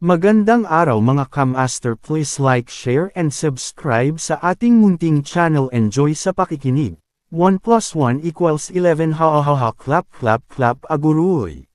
Magandang araw mga ka-master, please like, share and subscribe sa ating munting channel. Enjoy sa pakikinig. 1 plus 1 equals 11 ha ha ha ha clap clap clap aguruy.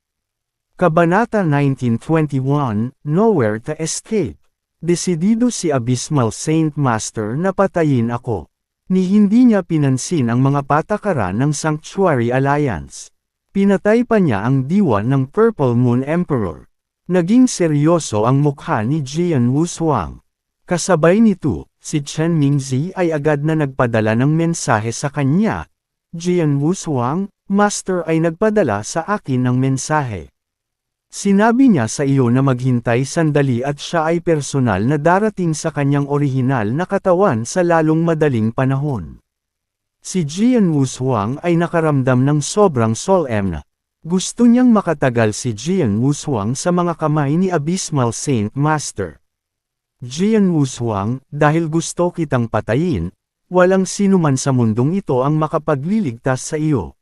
Kabanata 1921, Nowhere to Escape. Desidido si Abysmal Saint Master na patayin ako. Ni hindi niya pinansin ang mga patakaran ng Sanctuary Alliance. Pinatay pa niya ang diwa ng Purple Moon Emperor. Naging seryoso ang mukha ni Jian Wushuang. Kasabay nito, si Chen Mingzi ay agad na nagpadala ng mensahe sa kanya. Jian Wushuang, Master ay nagpadala sa akin ng mensahe. Sinabi niya sa iyo na maghintay sandali at siya ay personal na darating sa kanyang orihinal na katawan sa lalong madaling panahon. Si Jian Wushuang ay nakaramdam ng sobrang solemn. Gusto niyang makatagal si Jian Wushuang sa mga kamay ni Abysmal Saint Master. Jian Wushuang, dahil gusto kitang patayin, walang sinuman sa mundong ito ang makapagliligtas sa iyo.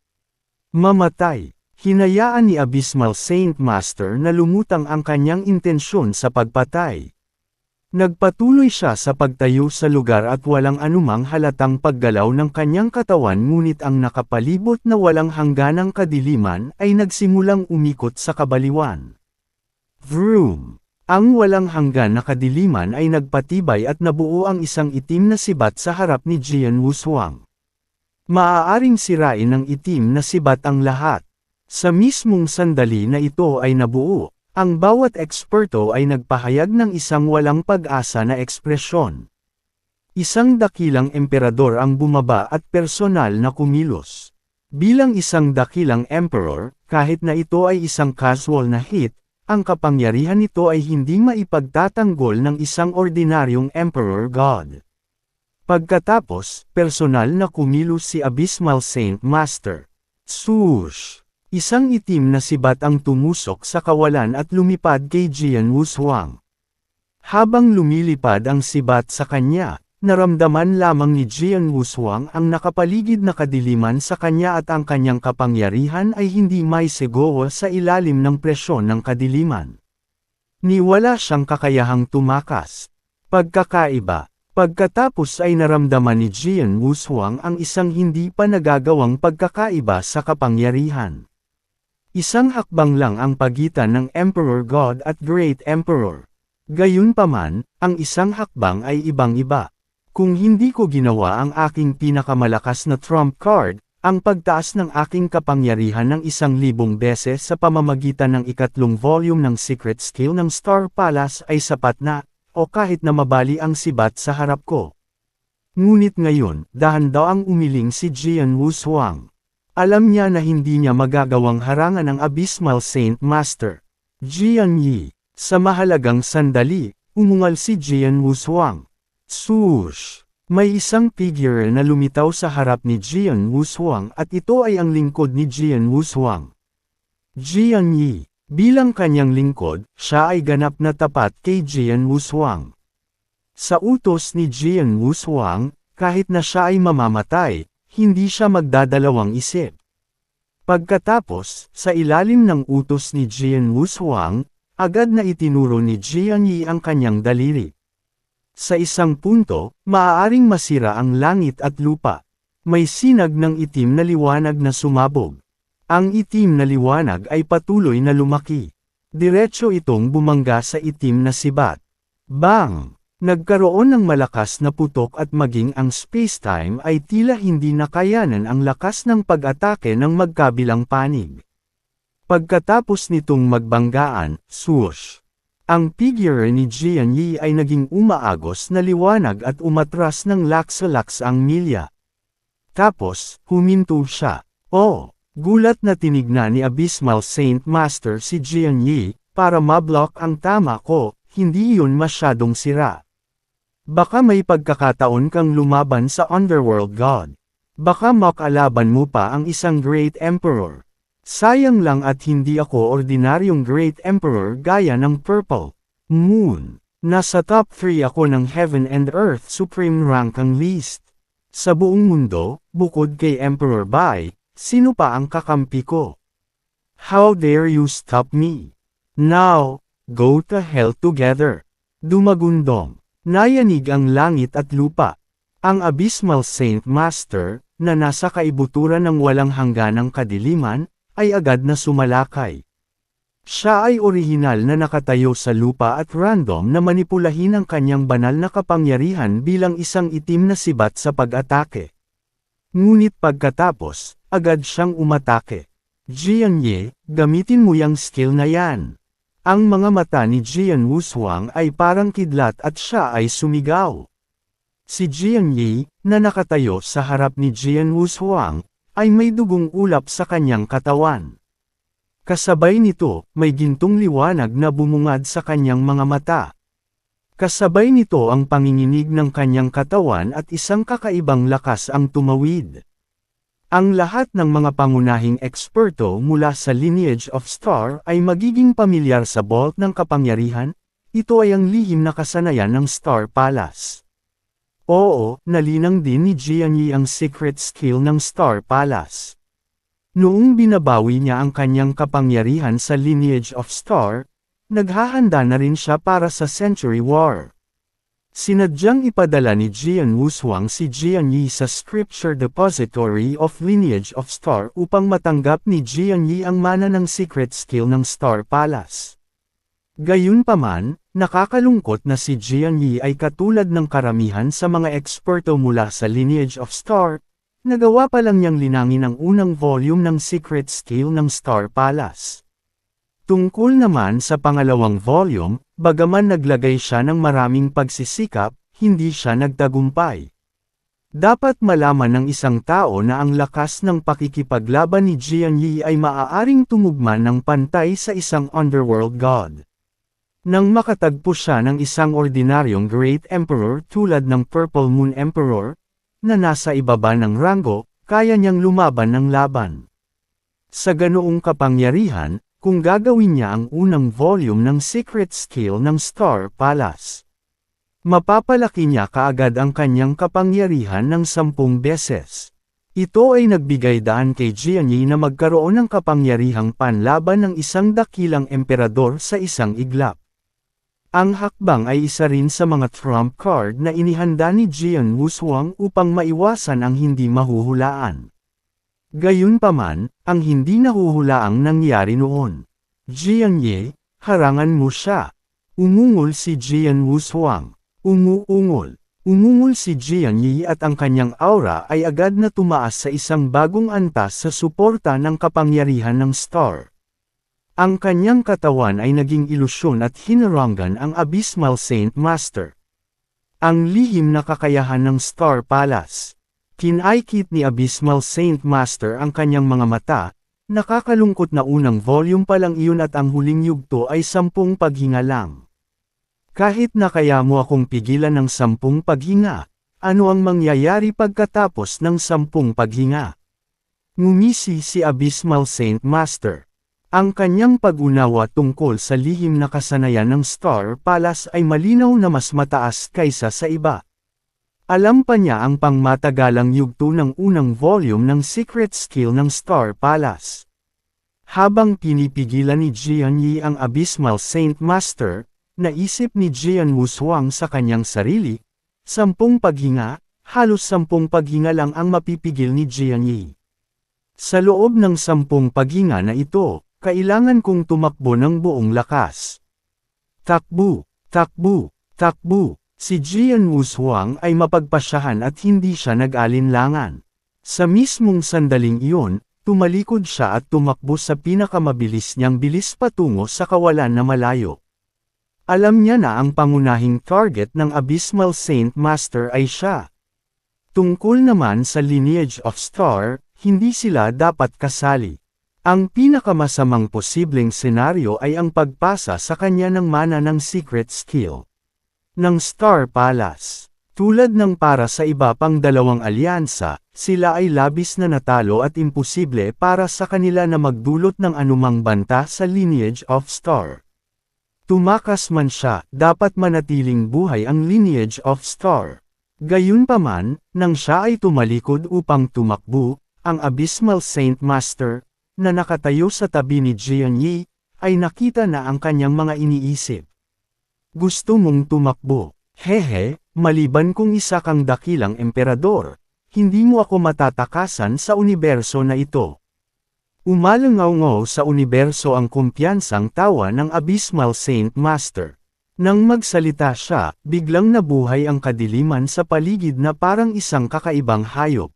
Mamatay. Hinayaan ni Abysmal Saint Master na lumutang ang kanyang intensyon sa pagpatay. Nagpatuloy siya sa pagtayo sa lugar at walang anumang halatang paggalaw ng kanyang katawan, ngunit ang nakapalibot na walang hangganang kadiliman ay nagsimulang umikot sa kabaliwan. Vroom! Ang walang hanggan na kadiliman ay nagpatibay at nabuo ang isang itim na sibat sa harap ni Jian Wushuang. Maaaring sirain ng itim na sibat ang lahat. Sa mismong sandali na ito ay nabuo, ang bawat eksperto ay nagpahayag ng isang walang pag-asa na ekspresyon. Isang dakilang emperador ang bumaba at personal na kumilos. Bilang isang dakilang emperor, kahit na ito ay isang casual na hit, ang kapangyarihan nito ay hindi maipagtatanggol ng isang ordinaryong emperor god. Pagkatapos, personal na kumilos si Abysmal Saint Master. Swoosh! Isang itim na sibat ang tumusok sa kawalan at lumipad kay Jian Wushuang. Habang lumilipad ang sibat sa kanya, naramdaman lamang ni Jian Wushuang ang nakapaligid na kadiliman sa kanya at ang kanyang kapangyarihan ay hindi maisegowa sa ilalim ng presyon ng kadiliman. Niwala siyang kakayahang tumakas. Pagkakaiba. Pagkatapos ay naramdaman ni Jian Wushuang ang isang hindi pa nagagawang pagkakaiba sa kapangyarihan. Isang hakbang lang ang pagitan ng Emperor God at Great Emperor. Gayunpaman, ang isang hakbang ay ibang-iba. Kung hindi ko ginawa ang aking pinakamalakas na trump card, ang pagtaas ng aking kapangyarihan ng 1,000 beses sa pamamagitan ng ikatlong volume ng Secret Skill ng Star Palace ay sapat na, o kahit na mabali ang sibat sa harap ko. Ngunit ngayon, dahan daw ang umiling si Jian Wushuang. Alam niya na hindi niya magagawang harangan ang Abysmal Saint Master. Jian Yi. Sa mahalagang sandali, umungal si Jian Wushuang. Swoosh! May isang figure na lumitaw sa harap ni Jian Wushuang at ito ay ang lingkod ni Jian Wushuang. Jian Yi. Bilang kanyang lingkod, siya ay ganap na tapat kay Jian Wushuang. Sa utos ni Jian Wushuang, kahit na siya ay mamamatay, hindi siya magdadalawang isip. Pagkatapos, sa ilalim ng utos ni Jian Wushuang, agad na itinuro ni Jian Yi ang kanyang daliri. Sa isang punto, maaaring masira ang langit at lupa. May sinag ng itim na liwanag na sumabog. Ang itim na liwanag ay patuloy na lumaki. Diretso itong bumangga sa itim na sibat. Bang! Nagkaroon ng malakas na putok at maging ang spacetime ay tila hindi nakayanan ang lakas ng pag-atake ng magkabilang panig. Pagkatapos nitong magbanggaan, swoosh! Ang figure ni Jian Yi ay naging umaagos na liwanag at umatras ng laksa-laks ang milya. Tapos, huminto siya. Oh! Gulat na tinignan ni Abysmal Saint Master si Jian Yi, para mablock ang tama ko, hindi iyon masyadong sira. Baka may pagkakataon kang lumaban sa Underworld God. Baka makalaban mo pa ang isang Great Emperor. Sayang lang at hindi ako ordinaryong Great Emperor gaya ng Purple Moon. Nasa top 3 ako ng Heaven and Earth Supreme Rank ang list. Sa buong mundo, bukod kay Emperor Bai, sino pa ang kakampi ko? How dare you stop me? Now, Go to hell together. Dumagundong. Nayanig ang langit at lupa. Ang Abysmal Saint Master, na nasa kaibuturan ng walang hangganang kadiliman, ay agad na sumalakay. Siya ay orihinal na nakatayo sa lupa at random na manipulahin ang kanyang banal na kapangyarihan bilang isang itim na sibat sa pag-atake. Ngunit pagkatapos, agad siyang umatake. Jianye, gamitin mo yang skill na yan. Ang mga mata ni Jian Wushuang ay parang kidlat at siya ay sumigaw. Si Jianye, na nakatayo sa harap ni Jian Wushuang, ay may dugong ulap sa kanyang katawan. Kasabay nito, may gintong liwanag na bumungad sa kanyang mga mata. Kasabay nito ang panginginig ng kanyang katawan at isang kakaibang lakas ang tumawid. Ang lahat ng mga pangunahing eksperto mula sa Lineage of Star ay magiging pamilyar sa Vault ng Kapangyarihan, ito ay ang lihim na kasanayan ng Star Palace. Oo, nalinang din ni Jianye ang secret skill ng Star Palace. Noong binabawi niya ang kanyang kapangyarihan sa Lineage of Star, naghahanda na rin siya para sa Century War. Sinadyang ipadala ni Jian Wushuang si Jianye sa Scripture Depository of Lineage of Star upang matanggap ni Jianye ang mana ng secret skill ng Star Palace. Gayunpaman, nakakalungkot na si Jianye ay katulad ng karamihan sa mga eksperto mula sa Lineage of Star, nagawa pa lang niyang linangin ang unang volume ng secret skill ng Star Palace. Tungkol naman sa pangalawang volume, bagaman naglagay siya ng maraming pagsisikap, hindi siya nagtagumpay. Dapat malaman ng isang tao na ang lakas ng pakikipaglaban ni Jianye ay maaaring tumugma ng pantay sa isang underworld god. Nang makatagpo siya ng isang ordinaryong Great Emperor tulad ng Purple Moon Emperor, na nasa ibaba ng ranggo, kaya niyang lumaban ng laban. Sa ganoong kapangyarihan, kung gagawin niya ang unang volume ng secret skill ng Star Palace, mapapalaki niya kaagad ang kanyang kapangyarihan ng 10 beses. Ito ay nagbigay daan kay Jianye na magkaroon ng kapangyarihang panlaban ng isang dakilang emperador sa isang iglap. Ang hakbang ay isa rin sa mga trump card na inihanda ni Jian Wushuang upang maiwasan ang hindi mahuhulaan. Gayunpaman, ang hindi nahuhulaang nangyari noon. Jianye, harangan mo siya. Umungol si Jian Wushuang. Umuungol. Umungol si Jianye at ang kanyang aura ay agad na tumaas sa isang bagong antas sa suporta ng kapangyarihan ng Star. Ang kanyang katawan ay naging ilusyon at hinarangan ang Abysmal Saint Master. Ang lihim na kakayahan ng Star Palace. Kinaikit ni Abysmal Saint Master ang kanyang mga mata, nakakalungkot na unang volume pa lang iyon at ang huling yugto ay 10 paghinga lang. Kahit na kaya mo akong pigilan ng 10 paghinga, ano ang mangyayari pagkatapos ng 10 paghinga? Ngumisi si Abysmal Saint Master. Ang kanyang pag-unawa tungkol sa lihim na kasanayan ng Star Palace ay malinaw na mas mataas kaysa sa iba. Alam pa niya ang pangmatagalang yugto ng unang volume ng secret skill ng Star Palace. Habang pinipigilan ni Jianye ang Abysmal Saint Master, naisip ni Jian Wushuang sa kanyang sarili, 10 paghinga, halos 10 paghinga lang ang mapipigil ni Jianye. Sa loob ng 10 paghinga na ito, kailangan kong tumakbo ng buong lakas. Takbo, takbo, takbo. Si Jian Wushuang ay mapagpasyahan at hindi siya nag-alinlangan. Sa mismong sandaling iyon, tumalikod siya at tumakbo sa pinakamabilis niyang bilis patungo sa kawalan na malayo. Alam niya na ang pangunahing target ng Abysmal Saint Master ay siya. Tungkol naman sa Lineage of Star, hindi sila dapat kasali. Ang pinakamasamang posibleng senaryo ay ang pagpasa sa kanya ng mana ng secret skill ng Star Palace. Tulad ng para sa iba pang dalawang alyansa, sila ay labis na natalo at imposible para sa kanila na magdulot ng anumang banta sa Lineage of Star. Tumakas man siya, dapat manatiling buhay ang Lineage of Star. Gayunpaman, nang siya ay tumalikod upang tumakbo, ang Abysmal Saint Master, na nakatayo sa tabi ni Jianye, ay nakita na ang kanyang mga iniisip. Gusto mong tumakbo? Hehe, maliban kung isa kang dakilang emperador, hindi mo ako matatakasan sa universo na ito. Umalangaw-ngaw sa universo ang kumpiyansang tawa ng Abysmal Saint Master. Nang magsalita siya, biglang nabuhay ang kadiliman sa paligid na parang isang kakaibang hayop.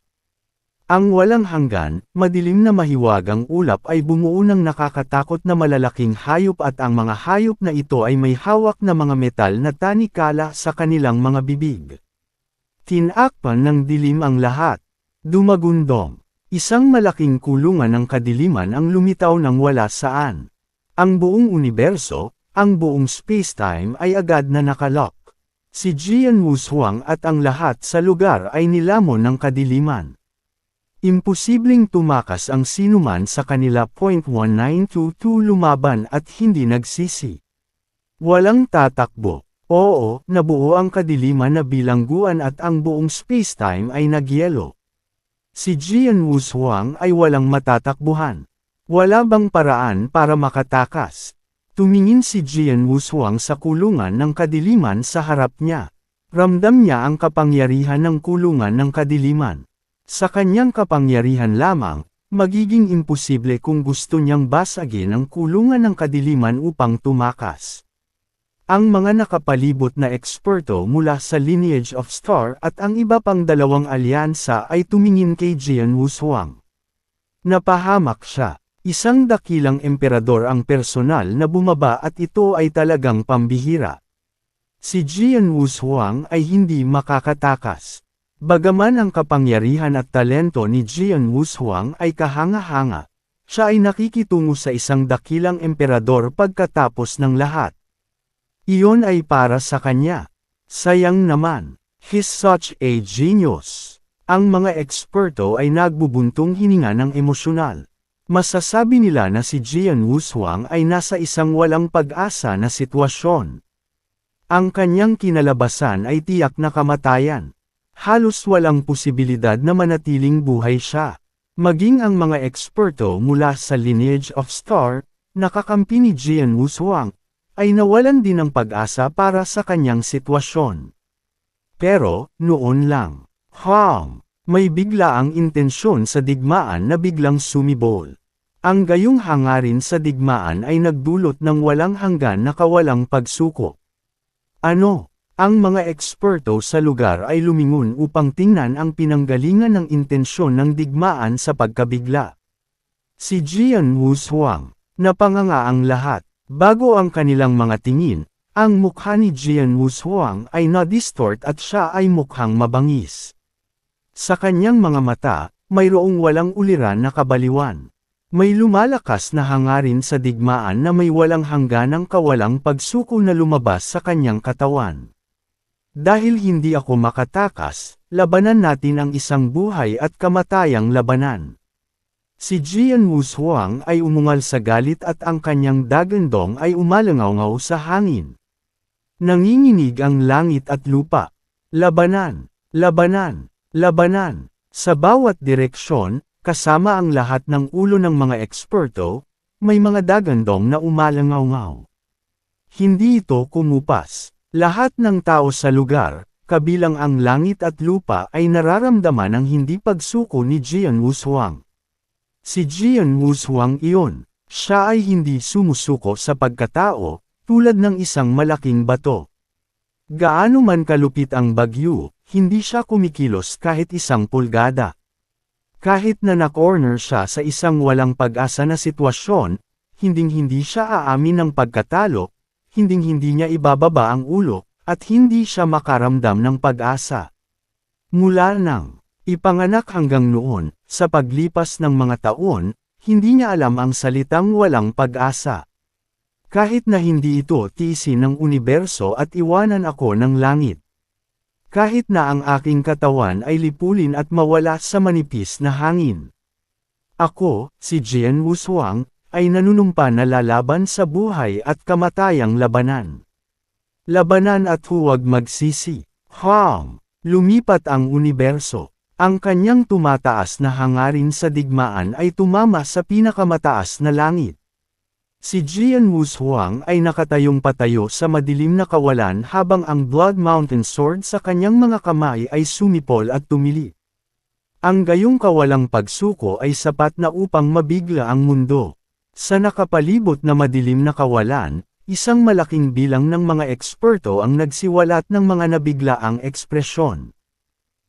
Ang walang hanggan, madilim na mahiwagang ulap ay bumuo ng nakakatakot na malalaking hayop at ang mga hayop na ito ay may hawak na mga metal na tanikala sa kanilang mga bibig. Tinakpan ng dilim ang lahat. Dumagundong. Isang malaking kulungan ng kadiliman ang lumitaw ng wala saan. Ang buong universo, ang buong spacetime ay agad na nakalock. Si Jian Wushuang at ang lahat sa lugar ay nilamon ng kadiliman. Imposibleng tumakas ang sinuman sa kanila. 1922 lumaban at hindi nagsisi. Walang tatakbo. Oo, nabuo ang kadiliman na bilangguan at ang buong spacetime ay nagyelo. Si Jian Wushuang ay walang matatakbuhan. Wala bang paraan para makatakas? Tumingin si Jian Wushuang sa kulungan ng kadiliman sa harap niya. Ramdam niya ang kapangyarihan ng kulungan ng kadiliman. Sa kanyang kapangyarihan lamang, magiging imposible kung gusto niyang basagin ang kulungan ng kadiliman upang tumakas. Ang mga nakapalibot na eksperto mula sa Lineage of Star at ang iba pang dalawang alyansa ay tumingin kay Jian Wushuang. Napahamak siya. Isang dakilang emperador ang personal na bumaba at ito ay talagang pambihira. Si Jian Wushuang ay hindi makakatakas. Bagaman ang kapangyarihan at talento ni Jian Wushuang ay kahanga-hanga, siya ay nakikitungo sa isang dakilang emperador pagkatapos ng lahat. Iyon ay para sa kanya. Sayang naman. He's such a genius. Ang mga eksperto ay nagbubuntong hininga ng emosyonal. Masasabi nila na si Jian Wushuang ay nasa isang walang pag-asa na sitwasyon. Ang kanyang kinalabasan ay tiyak na kamatayan. Halos walang posibilidad na manatiling buhay siya. Maging ang mga eksperto mula sa Lineage of Star, nakakampi ni Jian Wushuang, ay nawalan din ng pag-asa para sa kanyang sitwasyon. Pero, noon lang, may biglaang intensyon sa digmaan na biglang sumibol. Ang gayong hangarin sa digmaan ay nagdulot ng walang hanggan na kawalang pagsuko. Ano? Ang mga eksperto sa lugar ay lumingon upang tingnan ang pinanggalingan ng intensyon ng digmaan sa pagkabigla. Si Jian Wushuang, napanganga ang lahat. Bago ang kanilang mga tingin, ang mukha ni Jian Wushuang ay na-distort at siya ay mukhang mabangis. Sa kanyang mga mata, mayroong walang uliran na kabaliwan. May lumalakas na hangarin sa digmaan na may walang hangganang kawalang pagsuko na lumabas sa kanyang katawan. Dahil hindi ako makatakas, labanan natin ang isang buhay at kamatayang labanan. Si Jian Wushuang ay umungal sa galit at ang kanyang dagandong ay umalangaw-ngaw sa hangin. Nanginginig ang langit at lupa. Labanan, labanan, labanan. Sa bawat direksyon, kasama ang lahat ng ulo ng mga eksperto, may mga dagandong na umalangaw-ngaw. Hindi ito kumupas. Lahat ng tao sa lugar, kabilang ang langit at lupa ay nararamdaman ang hindi pagsuko ni Jian Wushuang. Si Jian Wushuang iyon, siya ay hindi sumusuko sa pagkatao, tulad ng isang malaking bato. Gaano man kalupit ang bagyo, hindi siya kumikilos kahit isang pulgada. Kahit na na-corner siya sa isang walang pag-asa na sitwasyon, hinding-hindi siya aamin ng pagkatalo, hinding-hindi niya ibababa ang ulo, at hindi siya makaramdam ng pag-asa. Mula nang ipanganak hanggang noon, sa paglipas ng mga taon, hindi niya alam ang salitang walang pag-asa. Kahit na hindi ito tiisin ng universo at iwanan ako ng langit. Kahit na ang aking katawan ay lipulin at mawala sa manipis na hangin. Ako, si Jian Wushuang, ay nanunumpa na lalaban sa buhay at kamatayang labanan. Labanan at huwag magsisi. Lumipat ang universo. Ang kanyang tumataas na hangarin sa digmaan ay tumama sa pinakamataas na langit. Si Jian Wushuang ay nakatayong patayo sa madilim na kawalan habang ang Blood Mountain Sword sa kanyang mga kamay ay sumipol at tumili. Ang gayong kawalang pagsuko ay sapat na upang mabigla ang mundo. Sa nakapalibot na madilim na kawalan, isang malaking bilang ng mga eksperto ang nagsiwalat ng mga nabiglaang ekspresyon.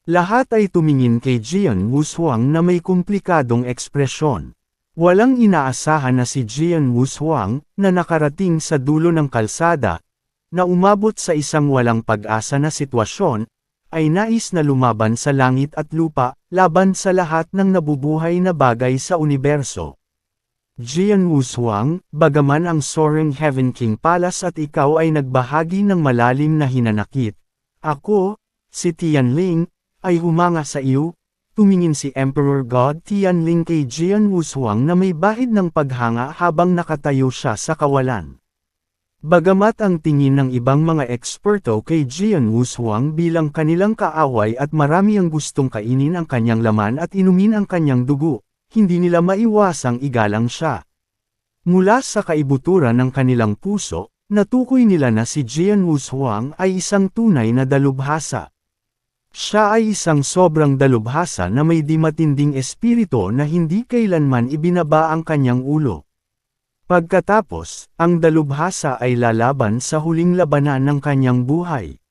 Lahat ay tumingin kay Jian Wushuang na may komplikadong ekspresyon. Walang inaasahan na si Jian Wushuang, na nakarating sa dulo ng kalsada, na umabot sa isang walang pag-asa na sitwasyon, ay nais na lumaban sa langit at lupa, laban sa lahat ng nabubuhay na bagay sa universo. Jian Wushuang, bagaman ang Soaring Heaven King Palace at ikaw ay nagbahagi ng malalim na hinanakit, ako, si Tianling, ay humanga sa iyo. Tumingin si Emperor God Tianling kay Jian Wushuang na may bahid ng paghanga habang nakatayo siya sa kawalan. Bagamat ang tingin ng ibang mga eksperto kay Jian Wushuang bilang kanilang kaaway at marami ang gustong kainin ang kanyang laman at inumin ang kanyang dugo, hindi nila maiwasang igalang siya. Mula sa kaibuturan ng kanilang puso, natukoy nila na si Jian Wushuang ay isang tunay na dalubhasa. Siya ay isang sobrang dalubhasa na may di matinding espiritu na hindi kailanman ibinaba ang kanyang ulo. Pagkatapos, ang dalubhasa ay lalaban sa huling labanan ng kanyang buhay.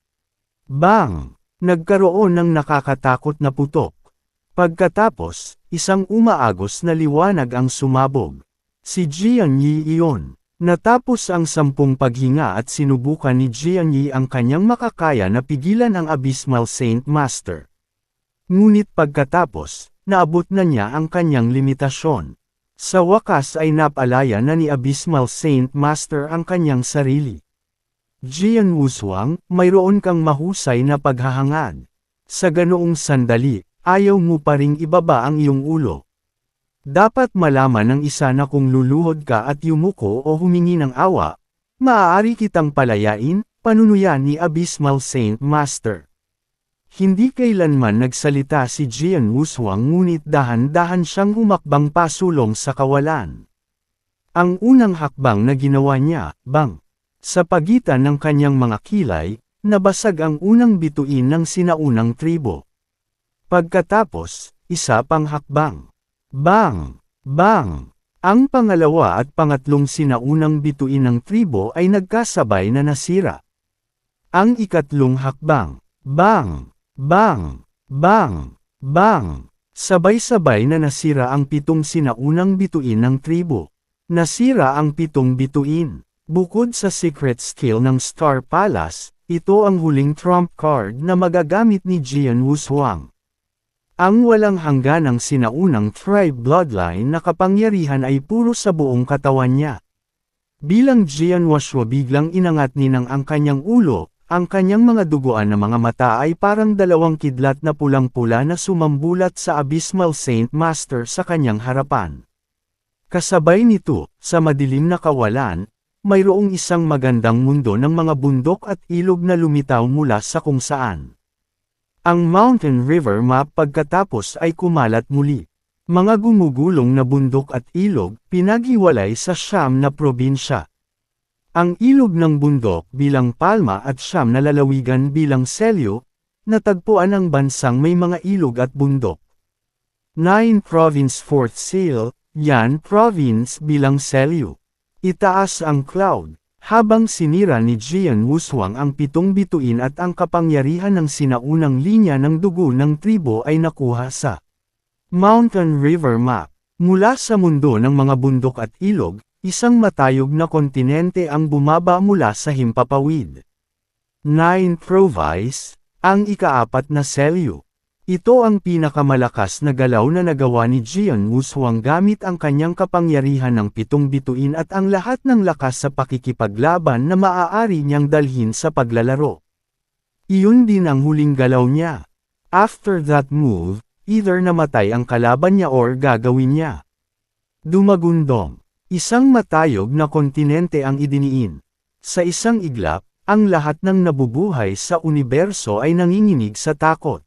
Bang! Nagkaroon ng nakakatakot na putok. Pagkatapos, isang umaagos na liwanag ang sumabog. Si Jian Yi iyon. Natapos ang 10 paghinga at sinubukan ni Jian Yi ang kanyang makakaya na pigilan ang Abysmal Saint Master. Ngunit pagkatapos, naabot na niya ang kanyang limitasyon. Sa wakas ay napalaya na ni Abysmal Saint Master ang kanyang sarili. Jian Wushuang, mayroon kang mahusay na paghahangad. Sa ganoong sandali, ayaw mo pa ring ibaba ang iyong ulo. Dapat malaman ng isa na kung luluhod ka at yumuko o humingi ng awa, maaari kitang palayain, panunuyan ni Abysmal Saint Master. Hindi kailanman nagsalita si Jian Wushuang ngunit dahan-dahan siyang humakbang pasulong sa kawalan. Ang unang hakbang na ginawa niya, bang, sa pagitan ng kanyang mga kilay, nabasag ang unang bituin ng sinaunang tribo. Pagkatapos, isa pang hakbang. Bang! Bang! Ang pangalawa at pangatlong sinaunang bituin ng tribo ay nagkasabay na nasira. Ang ikatlong hakbang. Bang! Bang! Bang! Bang! Sabay-sabay na nasira ang 7 sinaunang bituin ng tribo. Nasira ang 7 bituin. Bukod sa secret skill ng Star Palace, ito ang huling trump card na magagamit ni Jian Wushuang. Ang walang hangganang sinaunang tribe bloodline na kapangyarihan ay puro sa buong katawan niya. Bilang Jian Wushuang biglang inangat ninang ang kanyang ulo, ang kanyang mga duguan na mga mata ay parang 2 kidlat na pulang-pula na sumambulat sa Abysmal Saint Master sa kanyang harapan. Kasabay nito, sa madilim na kawalan, mayroong isang magandang mundo ng mga bundok at ilog na lumitaw mula sa kung saan. Ang Mountain River Map pagkatapos ay kumalat muli. Mga gumugulong na bundok at ilog, pinaghiwalay sa 9 na probinsya. Ang ilog ng bundok bilang Palma at 9 na lalawigan bilang Selyo, natagpuan ang bansang may mga ilog at bundok. 9 Province 4th Seal, Yan Province bilang Selyo. Itaas ang cloud. Habang sinira ni Jian Wushuang ang 7 bituin at ang kapangyarihan ng sinaunang linya ng dugo ng tribo ay nakuha sa Mountain River Map. Mula sa mundo ng mga bundok at ilog, isang matayog na kontinente ang bumaba mula sa himpapawid. 9 Province, ang ika-4 na Selyo. Ito ang pinakamalakas na galaw na nagawa ni Jian Wushuang gamit ang kanyang kapangyarihan ng 7 bituin at ang lahat ng lakas sa pakikipaglaban na maaari niyang dalhin sa paglalaro. Iyon din ang huling galaw niya. After that move, either namatay ang kalaban niya or gagawin niya. Dumagundong. Isang matayog na kontinente ang idiniin. Sa isang iglap, ang lahat ng nabubuhay sa universo ay nanginginig sa takot.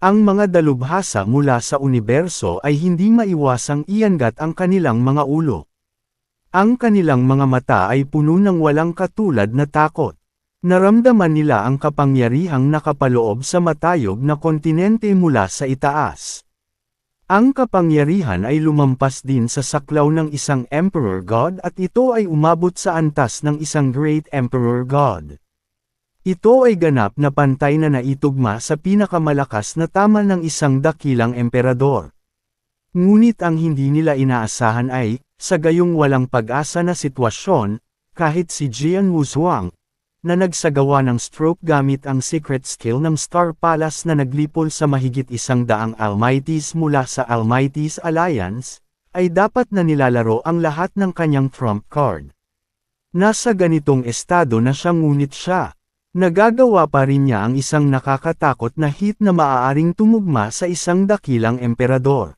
Ang mga dalubhasa mula sa universo ay hindi maiwasang iangat ang kanilang mga ulo. Ang kanilang mga mata ay puno ng walang katulad na takot. Naramdaman nila ang kapangyarihang nakapaloob sa matayog na kontinente mula sa itaas. Ang kapangyarihan ay lumampas din sa saklaw ng isang Emperor God at ito ay umabot sa antas ng isang Great Emperor God. Ito ay ganap na pantay na naitugma sa pinakamalakas na tama ng isang dakilang emperador. Ngunit ang hindi nila inaasahan ay, sa gayong walang pag-asa na sitwasyon, kahit si Jian Wuzhuang, na nagsagawa ng stroke gamit ang secret skill ng Star Palace na naglipol sa mahigit 100 Almighties mula sa Almighties Alliance, ay dapat na nilalaro ang lahat ng kanyang trump card. Nasa ganitong estado na siya ngunit siya. Nagagawa pa rin niya ang isang nakakatakot na hit na maaaring tumugma sa isang dakilang emperador.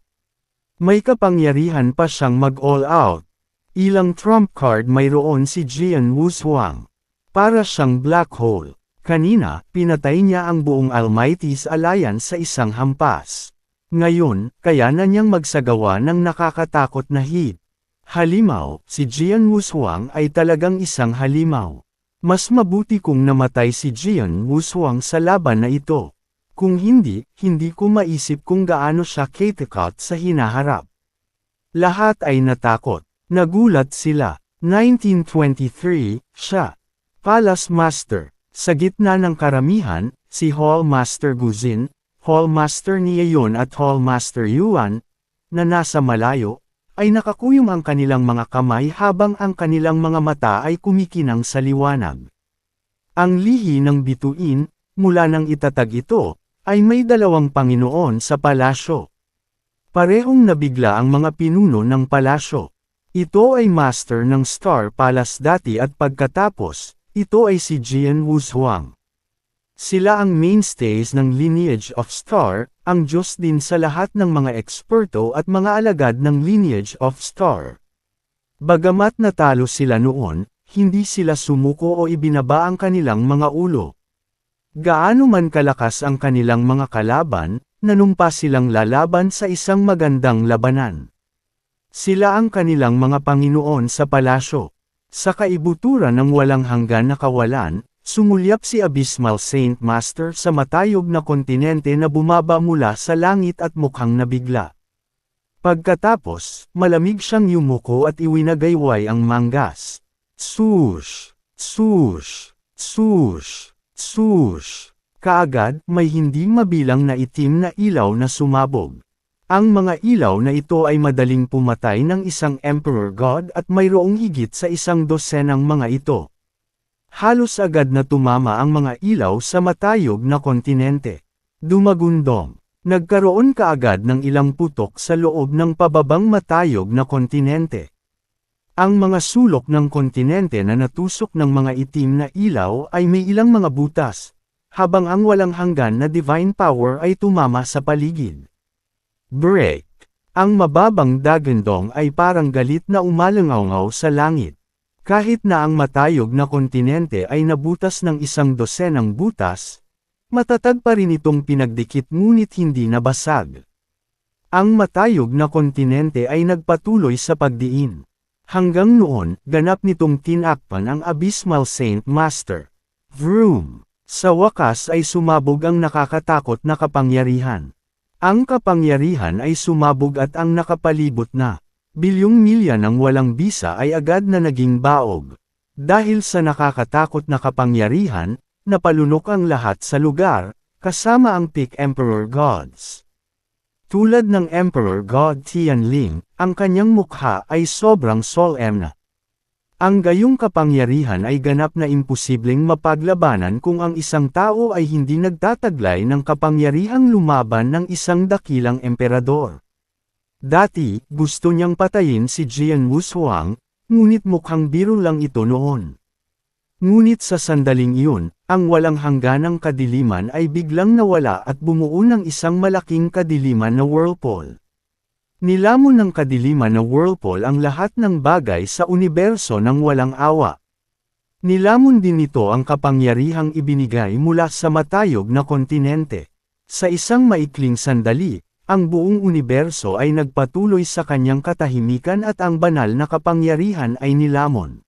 May kapangyarihan pa siyang mag-all out. Ilang trump card mayroon si Jian Wuzhuang. Para siyang black hole. Kanina, pinatay niya ang buong Almighties Alliance sa isang hampas. Ngayon, kaya na niyang magsagawa ng nakakatakot na hit. Halimaw, si Jian Wuzhuang ay talagang isang halimaw. Mas mabuti kung namatay si Jian Wuzhuang sa laban na ito. Kung hindi, hindi ko maisip kung gaano siya katakot sa hinaharap. Lahat ay natakot. Nagulat sila. 1923, siya. Palace Master. Sa gitna ng karamihan, si Hall Master Guzin, Hall Master Niayon at Hall Master Yuan, na nasa malayo, ay nakakuyong ang kanilang mga kamay habang ang kanilang mga mata ay kumikinang sa liwanag. Ang lihi ng bituin, mula nang itatag ito, ay may dalawang Panginoon sa palasyo. Parehong nabigla ang mga pinuno ng palasyo. Ito ay master ng Star Palace dati at pagkatapos, ito ay si Jian Wuzhuang. Sila ang mainstays ng Lineage of Star, ang Diyos din sa lahat ng mga eksperto at mga alagad ng Lineage of Star. Bagamat natalo sila noon, hindi sila sumuko o ibinaba ang kanilang mga ulo. Gaano man kalakas ang kanilang mga kalaban, nanumpa silang lalaban sa isang magandang labanan. Sila ang kanilang mga Panginoon sa palasyo. Sa kaibuturan ng walang hanggan na kawalan, sumulyap si Abysmal Saint Master sa matayog na kontinente na bumaba mula sa langit at mukhang nabigla. Pagkatapos, malamig siyang yumuko at iwinagayway ang manggas. Swoosh! Swoosh! Swoosh! Swoosh! Kaagad, may hindi mabilang na itim na ilaw na sumabog. Ang mga ilaw na ito ay madaling pumatay ng isang Emperor God at mayroong higit sa 100 mga ito. Halos agad na tumama ang mga ilaw sa matayog na kontinente. Dumagundong. Nagkaroon kaagad ng ilang putok sa loob ng pababang matayog na kontinente. Ang mga sulok ng kontinente na natusok ng mga itim na ilaw ay may ilang mga butas, habang ang walang hanggan na divine power ay tumama sa paligid. Break. Ang mababang dagandong ay parang galit na umalangaw sa langit. Kahit na ang matayog na kontinente ay nabutas ng 100 butas, matatag pa rin itong pinagdikit ngunit hindi nabasag. Ang matayog na kontinente ay nagpatuloy sa pagdiin. Hanggang noon, ganap nitong tinakpan ang Abysmal Saint Master. Vroom! Sa wakas ay sumabog ang nakakatakot na kapangyarihan. Ang kapangyarihan ay sumabog at ang nakapalibot na bilyong milya ng walang bisa ay agad na naging baog. Dahil sa nakakatakot na kapangyarihan, napalunok ang lahat sa lugar, kasama ang Peak Emperor Gods. Tulad ng Emperor God Tianling, ang kanyang mukha ay sobrang solemn. Ang gayong kapangyarihan ay ganap na imposibleng mapaglabanan kung ang isang tao ay hindi nagtataglay ng kapangyarihang lumaban ng isang dakilang emperador. Dati, gusto niyang patayin si Jian Wuzhuang, ngunit mukhang biro lang ito noon. Ngunit sa sandaling iyon, ang walang hangganang kadiliman ay biglang nawala at bumuo ng isang malaking kadiliman na whirlpool. Nilamon ng kadiliman na whirlpool ang lahat ng bagay sa universo ng walang awa. Nilamon din nito ang kapangyarihang ibinigay mula sa matayog na kontinente. Sa isang maikling sandali, ang buong universo ay nagpatuloy sa kanyang katahimikan at ang banal na kapangyarihan ay nilamon.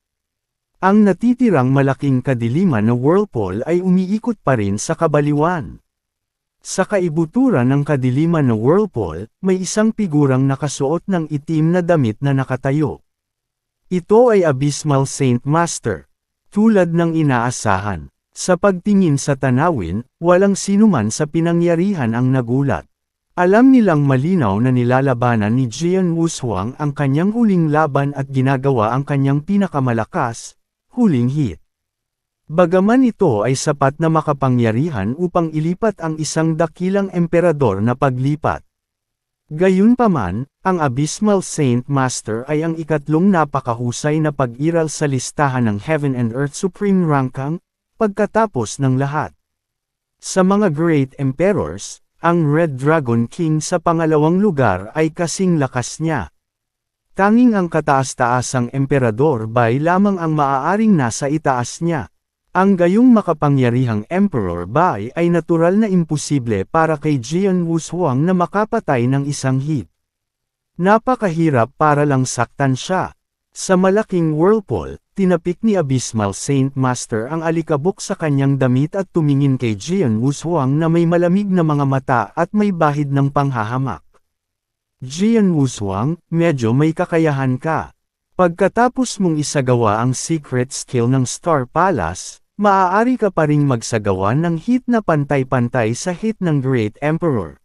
Ang natitirang malaking kadiliman na whirlpool ay umiikot pa rin sa kabaliwan. Sa kaibuturan ng kadiliman na whirlpool, may isang figurang nakasuot ng itim na damit na nakatayo. Ito ay Abysmal Saint Master. Tulad ng inaasahan, sa pagtingin sa tanawin, walang sinuman sa pinangyarihan ang nagulat. Alam nilang malinaw na nilalabanan ni Jian Wushuang ang kanyang huling laban at ginagawa ang kanyang pinakamalakas, huling hit. Bagaman ito ay sapat na makapangyarihan upang ilipat ang isang dakilang emperador na paglipat. Gayunpaman, ang Abysmal Saint Master ay ang ikatlong napakahusay na pag-iral sa listahan ng Heaven and Earth Supreme Ranking, pagkatapos ng lahat. Sa mga Great Emperors, ang Red Dragon King sa pangalawang lugar ay kasing lakas niya. Tanging ang kataas-taasang emperador Bai lamang ang maaaring nasa itaas niya. Ang gayong makapangyarihang Emperor Bai ay natural na imposible para kay Jian Wushuang na makapatay ng isang hit. Napakahirap para lang saktan siya. Sa malaking whirlpool, tinapik ni Abysmal Saint Master ang alikabok sa kanyang damit at tumingin kay Jian Wushuang na may malamig na mga mata at may bahid ng panghahamak. Jian Wushuang, medyo may kakayahan ka. Pagkatapos mong isagawa ang secret skill ng Star Palace, maaari ka pa ring magsagawa ng hit na pantay-pantay sa hit ng Great Emperor.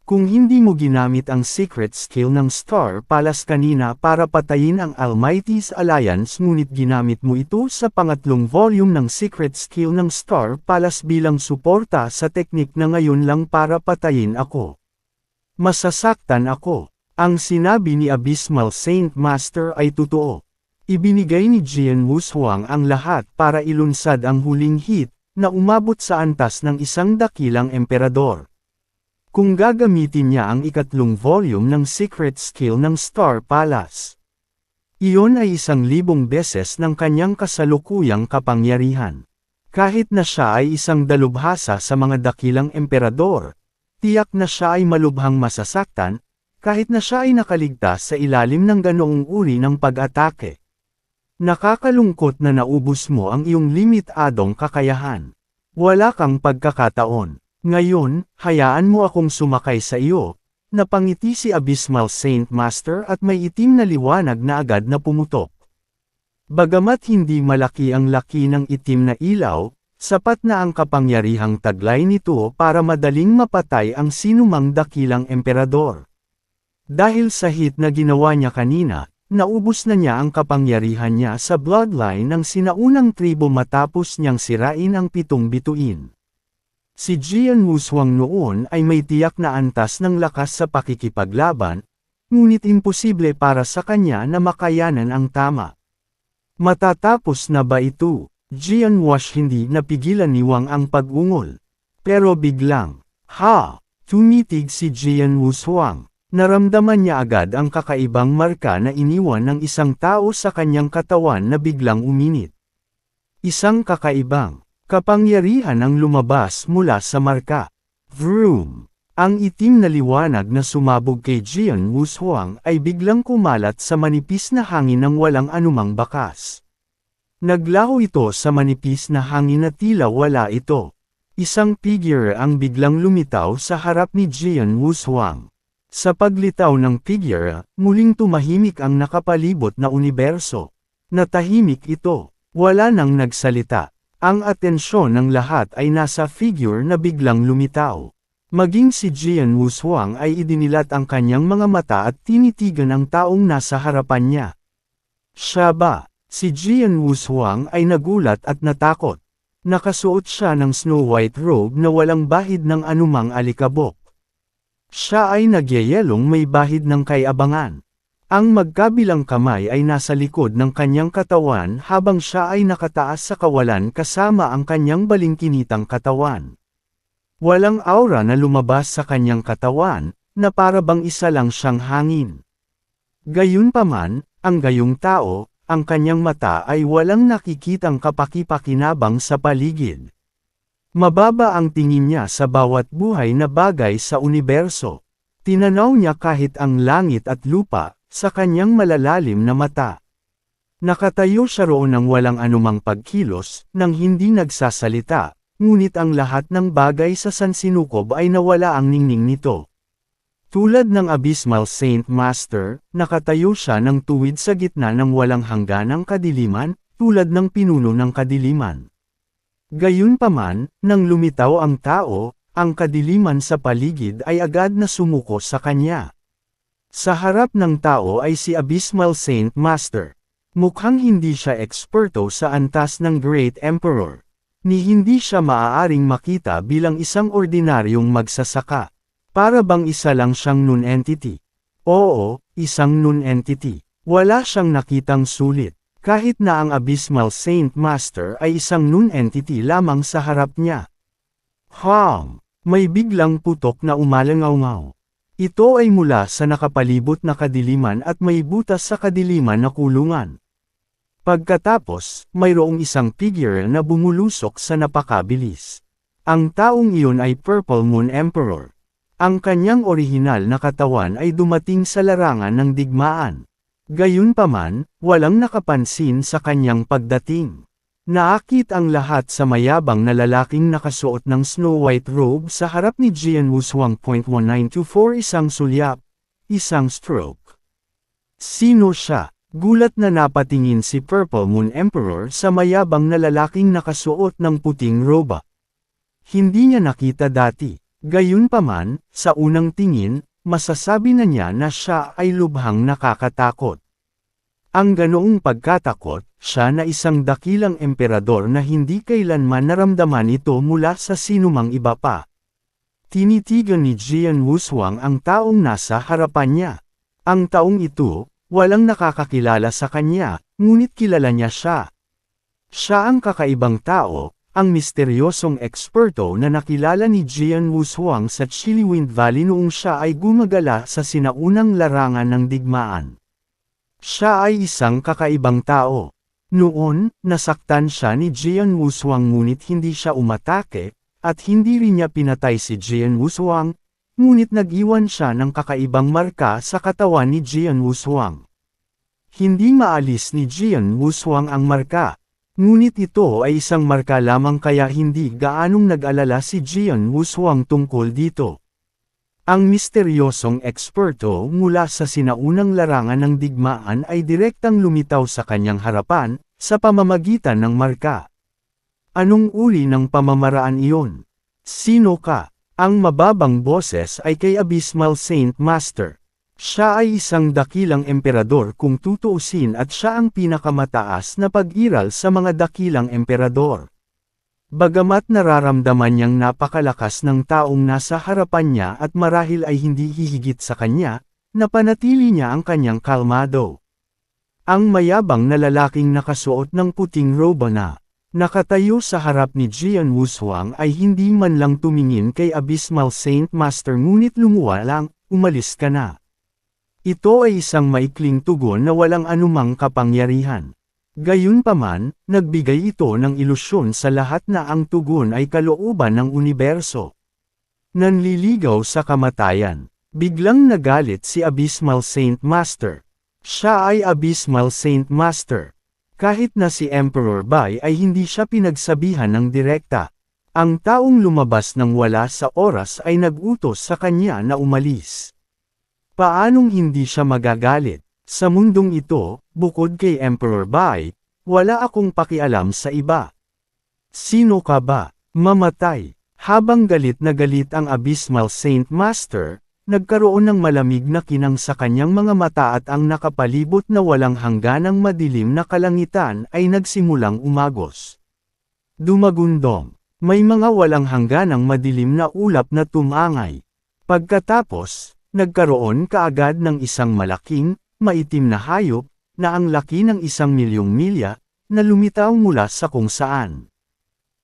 Kung hindi mo ginamit ang secret skill ng Star Palace kanina para patayin ang Almighty's Alliance ngunit ginamit mo ito sa pangatlong volume ng secret skill ng Star Palace bilang suporta sa teknik na ngayon lang para patayin ako. Masasaktan ako. Ang sinabi ni Abysmal Saint Master ay totoo. Ibinigay ni Jian Wushuang ang lahat para ilunsad ang huling hit, na umabot sa antas ng isang dakilang emperador. Kung gagamitin niya ang ikatlong volume ng secret skill ng Star Palace, iyon ay 1,000 beses ng kanyang kasalukuyang kapangyarihan. Kahit na siya ay isang dalubhasa sa mga dakilang emperador, tiyak na siya ay malubhang masasaktan, kahit na siya ay nakaligtas sa ilalim ng ganoong uri ng pag-atake. Nakakalungkot na naubos mo ang iyong limitadong kakayahan. Wala kang pagkakataon. Ngayon, hayaan mo akong sumakay sa iyo. Napangiti si Abysmal Saint Master at may itim na liwanag na agad na pumutok. Bagamat hindi malaki ang laki ng itim na ilaw, sapat na ang kapangyarihang taglay nito para madaling mapatay ang sinumang dakilang emperador. Dahil sa hit na ginawa niya kanina, naubos na niya ang kapangyarihan niya sa bloodline ng sinaunang tribo matapos niyang sirain ang 7 bituin. Si Jian Wushuang noon ay may tiyak na antas ng lakas sa pakikipaglaban, ngunit imposible para sa kanya na makayanan ang tama. Matatapos na ba ito? Jian Wash hindi napigilan ni Wang ang pag-ungol. Pero biglang, tumitig si Jian Wushuang. Naramdaman niya agad ang kakaibang marka na iniwan ng isang tao sa kanyang katawan na biglang uminit. Isang kakaibang kapangyarihan ang lumabas mula sa marka. Vroom! Ang itim na liwanag na sumabog kay Jian Wushuang ay biglang kumalat sa manipis na hangin ng walang anumang bakas. Naglaho ito sa manipis na hangin na tila wala ito. Isang figure ang biglang lumitaw sa harap ni Jian Wushuang. Sa paglitaw ng figure, muling tumahimik ang nakapalibot na universo. Natahimik ito. Wala nang nagsalita. Ang atensyon ng lahat ay nasa figure na biglang lumitaw. Maging si Jian Wushuang ay idinilat ang kanyang mga mata at tinitigan ang taong nasa harapan niya. Siya ba? Si Jian Wushuang ay nagulat at natakot. Nakasuot siya ng snow white robe na walang bahid ng anumang alikabok. Siya ay nagyayelong may bahid ng kayabangan. Ang magkabilang kamay ay nasa likod ng kanyang katawan habang siya ay nakataas sa kawalan kasama ang kanyang balingkinitang katawan. Walang aura na lumabas sa kanyang katawan, na para bang isa lang siyang hangin. Gayunpaman, ang gayong tao, ang kanyang mata ay walang nakikitang kapaki-pakinabang sa paligid. Mababa ang tingin niya sa bawat buhay na bagay sa universo. Tinanaw niya kahit ang langit at lupa, sa kanyang malalalim na mata. Nakatayo siya roon ng walang anumang pagkilos, nang hindi nagsasalita, ngunit ang lahat ng bagay sa sansinukob ay nawala ang ningning nito. Tulad ng Abysmal Saint Master, nakatayo siya ng tuwid sa gitna ng walang hangganang kadiliman, tulad ng pinuno ng kadiliman. Gayunpaman, nang lumitaw ang tao, ang kadiliman sa paligid ay agad na sumuko sa kanya. Sa harap ng tao ay si Abysmal Saint Master. Mukhang hindi siya eksperto sa antas ng Great Emperor. Ni hindi siya maaaring makita bilang isang ordinaryong magsasaka. Para bang isa lang siyang non-entity? Oo, isang non-entity. Wala siyang nakitang sulit. Kahit na ang Abysmal Saint Master ay isang non-entity lamang sa harap niya. May biglang putok na umalangaw-ngaw. Ito ay mula sa nakapalibot na kadiliman at may butas sa kadiliman na kulungan. Pagkatapos, mayroong isang figure na bumulusok sa napakabilis. Ang taong iyon ay Purple Moon Emperor. Ang kanyang orihinal na katawan ay dumating sa larangan ng digmaan. Gayunpaman, walang nakapansin sa kanyang pagdating. Naakit ang lahat sa mayabang na lalaking nakasuot ng snow white robe sa harap ni Jian Wushuang. 1924 Isang sulyap, isang stroke. Sino siya? Gulat na napatingin si Purple Moon Emperor sa mayabang na lalaking nakasuot ng puting roba. Hindi niya nakita dati. Gayunpaman, sa unang tingin, masasabi na niya na siya ay lubhang nakakatakot. Ang ganoong pagkatakot, siya na isang dakilang emperador na hindi kailanman naramdaman ito mula sa sinumang iba pa. Tinitigan ni Jian Wushuang ang taong nasa harapan niya. Ang taong ito, walang nakakakilala sa kanya, ngunit kilala niya siya. Siya ang kakaibang tao, ang misteryosong eksperto na nakilala ni Jian Wushuang sa Chiliwind Valley noong siya ay gumagala sa sinaunang larangan ng digmaan. Siya ay isang kakaibang tao. Noon, nasaktan siya ni Jian Wushuang ngunit hindi siya umatake, at hindi rin niya pinatay si Jian Wushuang, ngunit nag-iwan siya ng kakaibang marka sa katawan ni Jian Wushuang. Hindi maalis ni Jian Wushuang ang marka. Ngunit ito ay isang marka lamang kaya hindi gaanong nag-alala si Jian Wushuang tungkol dito. Ang misteryosong eksperto mula sa sinaunang larangan ng digmaan ay direktang lumitaw sa kanyang harapan, sa pamamagitan ng marka. Anong uri ng pamamaraan iyon? Sino ka? Ang mababang boses ay kay Abysmal Saint Master. Siya ay isang dakilang emperador kung tutuusin at siya ang pinakamataas na pag-iral sa mga dakilang emperador. Bagamat nararamdaman niyang napakalakas ng taong nasa harapan niya at marahil ay hindi hihigit sa kanya, napanatili niya ang kanyang kalmado. Ang mayabang na lalaking nakasuot ng puting robe na nakatayo sa harap ni Jian Wushuang ay hindi man lang tumingin kay Abysmal Saint Master ngunit lumuwa lang, umalis ka na. Ito ay isang maikling tugon na walang anumang kapangyarihan. Gayunpaman, nagbigay ito ng ilusyon sa lahat na ang tugon ay kalooban ng universo. Nanliligaw sa kamatayan. Biglang nagalit si Abysmal Saint Master. Siya ay Abysmal Saint Master. Kahit na si Emperor Bai ay hindi siya pinagsabihan ng direkta. Ang taong lumabas ng wala sa oras ay nag-utos sa kanya na umalis. Paanong hindi siya magagalit? Sa mundong ito, bukod kay Emperor Bai, wala akong pakialam sa iba. Sino ka ba? Mamatay. Habang galit na galit ang Abysmal Saint Master, nagkaroon ng malamig na kinang sa kanyang mga mata at ang nakapalibot na walang hangganang madilim na kalangitan ay nagsimulang umagos. Dumagundong. May mga walang hangganang madilim na ulap na tumangay. Pagkatapos, nagkaroon kaagad ng isang malaking, maitim na hayop, na ang laki ng 1,000,000 milya, na lumitaw mula sa kung saan.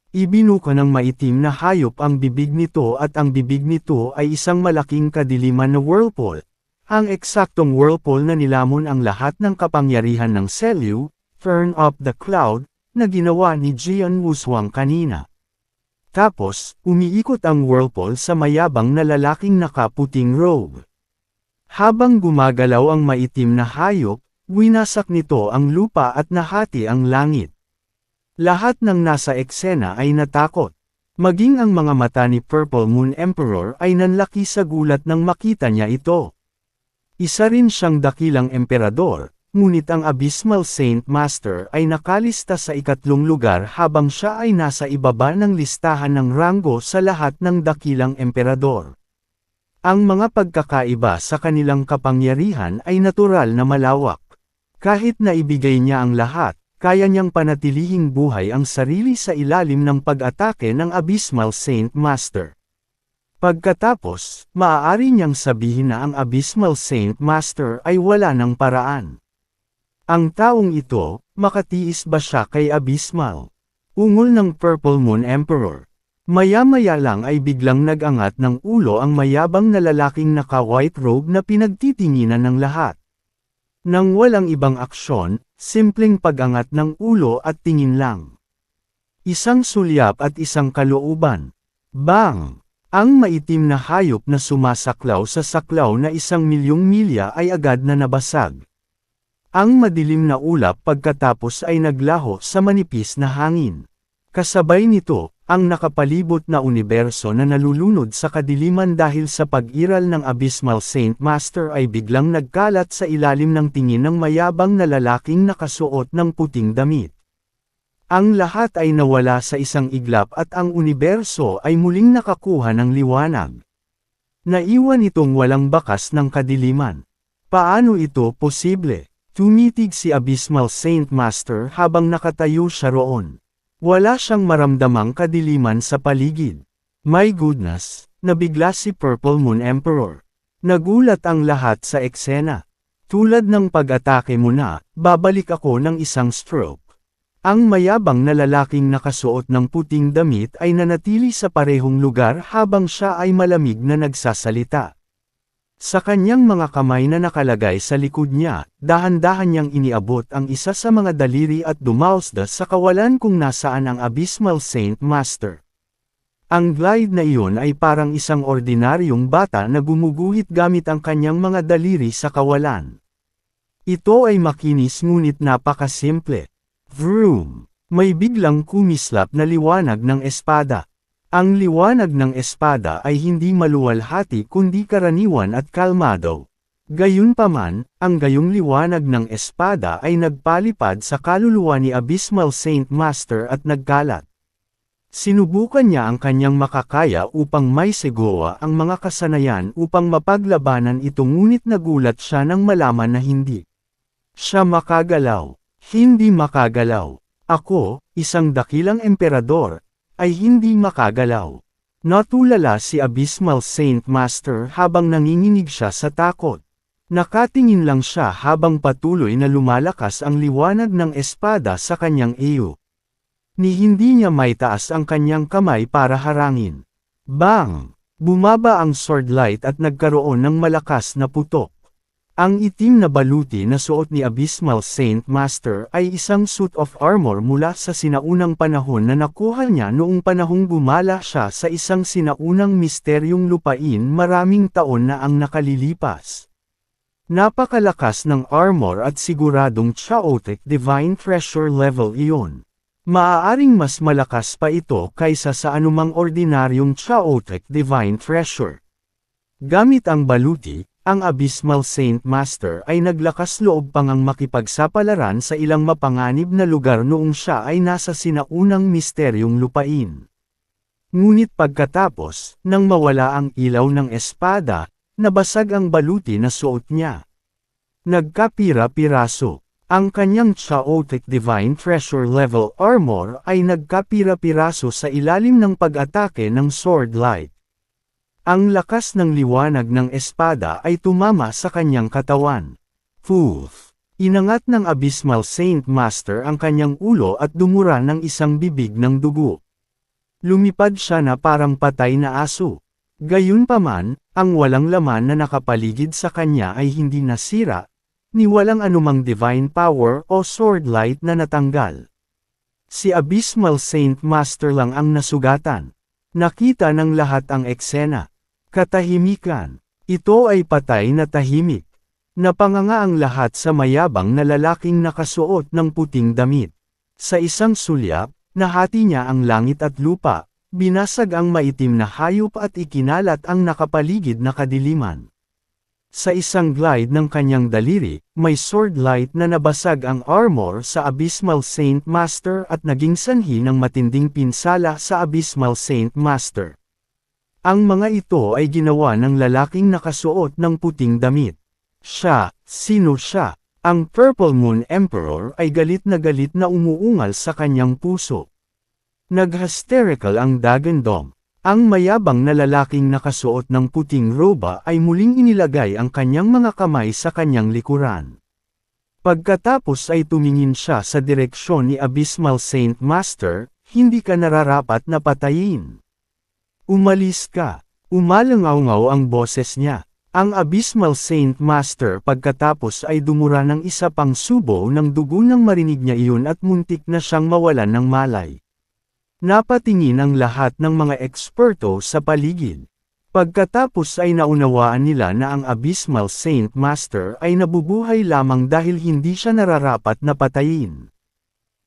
Ibinuka ng maitim na hayop ang bibig nito at ang bibig nito ay isang malaking kadiliman na whirlpool. Ang eksaktong whirlpool na nilamon ang lahat ng kapangyarihan ng Selyu, Turn Up the Cloud, na ginawa ni Jian Wushuang kanina. Tapos, umiikot ang whirlpool sa mayabang na lalaking nakaputing robe. Habang gumagalaw ang maitim na hayop, winasak nito ang lupa at nahati ang langit. Lahat ng nasa eksena ay natakot. Maging ang mga mata ni Purple Moon Emperor ay nanlaki sa gulat nang makita niya ito. Isa rin siyang dakilang emperador, ngunit ang Abysmal Saint Master ay nakalista sa ikatlong lugar habang siya ay nasa ibaba ng listahan ng ranggo sa lahat ng dakilang emperador. Ang mga pagkakaiba sa kanilang kapangyarihan ay natural na malawak. Kahit na ibigay niya ang lahat, kaya niyang panatilihing buhay ang sarili sa ilalim ng pag-atake ng Abysmal Saint Master. Pagkatapos, maaari niyang sabihin na ang Abysmal Saint Master ay wala ng paraan. Ang taong ito, makatiis ba siya kay Abysmal? Ungol ng Purple Moon Emperor. Maya-maya lang ay biglang nag-angat ng ulo ang mayabang na lalaking naka-white robe na pinagtitinginan ng lahat. Nang walang ibang aksyon, simpleng pag-angat ng ulo at tingin lang. Isang sulyap at isang kalooban. Bang! Ang maitim na hayop na sumasaklaw sa saklaw na 1,000,000 milya ay agad na nabasag. Ang madilim na ulap pagkatapos ay naglaho sa manipis na hangin. Kasabay nito, ang nakapalibot na universo na nalulunod sa kadiliman dahil sa pag-iral ng Abysmal Saint Master ay biglang nagkalat sa ilalim ng tingin ng mayabang na lalaking nakasuot ng puting damit. Ang lahat ay nawala sa isang iglap at ang universo ay muling nakakuha ng liwanag. Naiwan itong walang bakas ng kadiliman. Paano ito posible? Tumitig si Abysmal Saint Master habang nakatayo siya roon. Wala siyang maramdamang kadiliman sa paligid. My goodness, nabigla si Purple Moon Emperor. Nagulat ang lahat sa eksena. Tulad ng pag-atake mo na, babalik ako ng isang stroke. Ang mayabang na lalaking nakasuot ng puting damit ay nanatili sa parehong lugar habang siya ay malamig na nagsasalita. Sa kanyang mga kamay na nakalagay sa likod niya, dahan-dahan niyang iniabot ang isa sa mga daliri at dumausda sa kawalan kung nasaan ang Abysmal Saint Master. Ang glide na iyon ay parang isang ordinaryong bata na gumuguhit gamit ang kanyang mga daliri sa kawalan. Ito ay makinis ngunit napakasimple. Vroom! May biglang kumislap na liwanag ng espada. Ang liwanag ng espada ay hindi maluwalhati kundi karaniwan at kalmado. Gayunpaman, ang gayong liwanag ng espada ay nagpalipad sa kaluluwa ni Abysmal Saint Master at nagkalat. Sinubukan niya ang kanyang makakaya upang may segowa ang mga kasanayan upang mapaglabanan ito ngunit nagulat siya nang malaman na hindi siya makagalaw. Hindi makagalaw. Ako, isang dakilang emperador, ay hindi makagalaw. Natulala si Abysmal Saint Master habang nanginginig siya sa takot. Nakatingin lang siya habang patuloy na lumalakas ang liwanag ng espada sa kanyang iyo. Ni hindi niya maitaas ang kanyang kamay para harangin. Bang! Bumaba ang sword light at nagkaroon ng malakas na putok. Ang itim na baluti na suot ni Abysmal Saint Master ay isang suit of armor mula sa sinaunang panahon na nakuha niya noong panahong gumala siya sa isang sinaunang misteryong lupain maraming taon na ang nakalilipas. Napakalakas ng armor at siguradong chaotic divine treasure level iyon. Maaaring mas malakas pa ito kaysa sa anumang ordinaryong chaotic divine treasure. Gamit ang baluti, ang Abysmal Saint Master ay naglakas loob pang ang makipagsapalaran sa ilang mapanganib na lugar noong siya ay nasa sinaunang misteryong lupain. Ngunit pagkatapos, nang mawala ang ilaw ng espada, nabasag ang baluti na suot niya. Nagkapira-piraso. Ang kanyang chaotic divine treasure level armor ay nagkapira-piraso sa ilalim ng pag-atake ng sword light. Ang lakas ng liwanag ng espada ay tumama sa kanyang katawan. Poof! Inangat ng Abysmal Saint Master ang kanyang ulo at dumura ng isang bibig ng dugo. Lumipad siya na parang patay na aso. Gayunpaman, ang walang laman na nakapaligid sa kanya ay hindi nasira, ni walang anumang divine power o sword light na natanggal. Si Abysmal Saint Master lang ang nasugatan. Nakita ng lahat ang eksena. Katahimikan. Ito ay patay na tahimik. Napanganga ang lahat sa mayabang na lalaking nakasuot ng puting damit. Sa isang sulyap, nahati niya ang langit at lupa, binasag ang maitim na hayop at ikinalat ang nakapaligid na kadiliman. Sa isang glide ng kanyang daliri, may sword light na nabasag ang armor sa Abysmal Saint Master at naging sanhi ng matinding pinsala sa Abysmal Saint Master. Ang mga ito ay ginawa ng lalaking nakasuot ng puting damit. Sino siya? Ang Purple Moon Emperor ay galit na umuungal sa kanyang puso. Nag-hysterical ang Dagendom. Ang mayabang na lalaking nakasuot ng puting roba ay muling inilagay ang kanyang mga kamay sa kanyang likuran. Pagkatapos ay tumingin siya sa direksyon ni Abysmal Saint Master, hindi ka nararapat na patayin. Umalis ka. Umalangaw-ngaw ang boses niya. Ang Abysmal Saint Master pagkatapos ay dumura ng isa pang subo ng dugo nang marinig niya iyon at muntik na siyang mawalan ng malay. Napatingin ang lahat ng mga eksperto sa paligid. Pagkatapos ay naunawaan nila na ang Abysmal Saint Master ay nabubuhay lamang dahil hindi siya nararapat na patayin.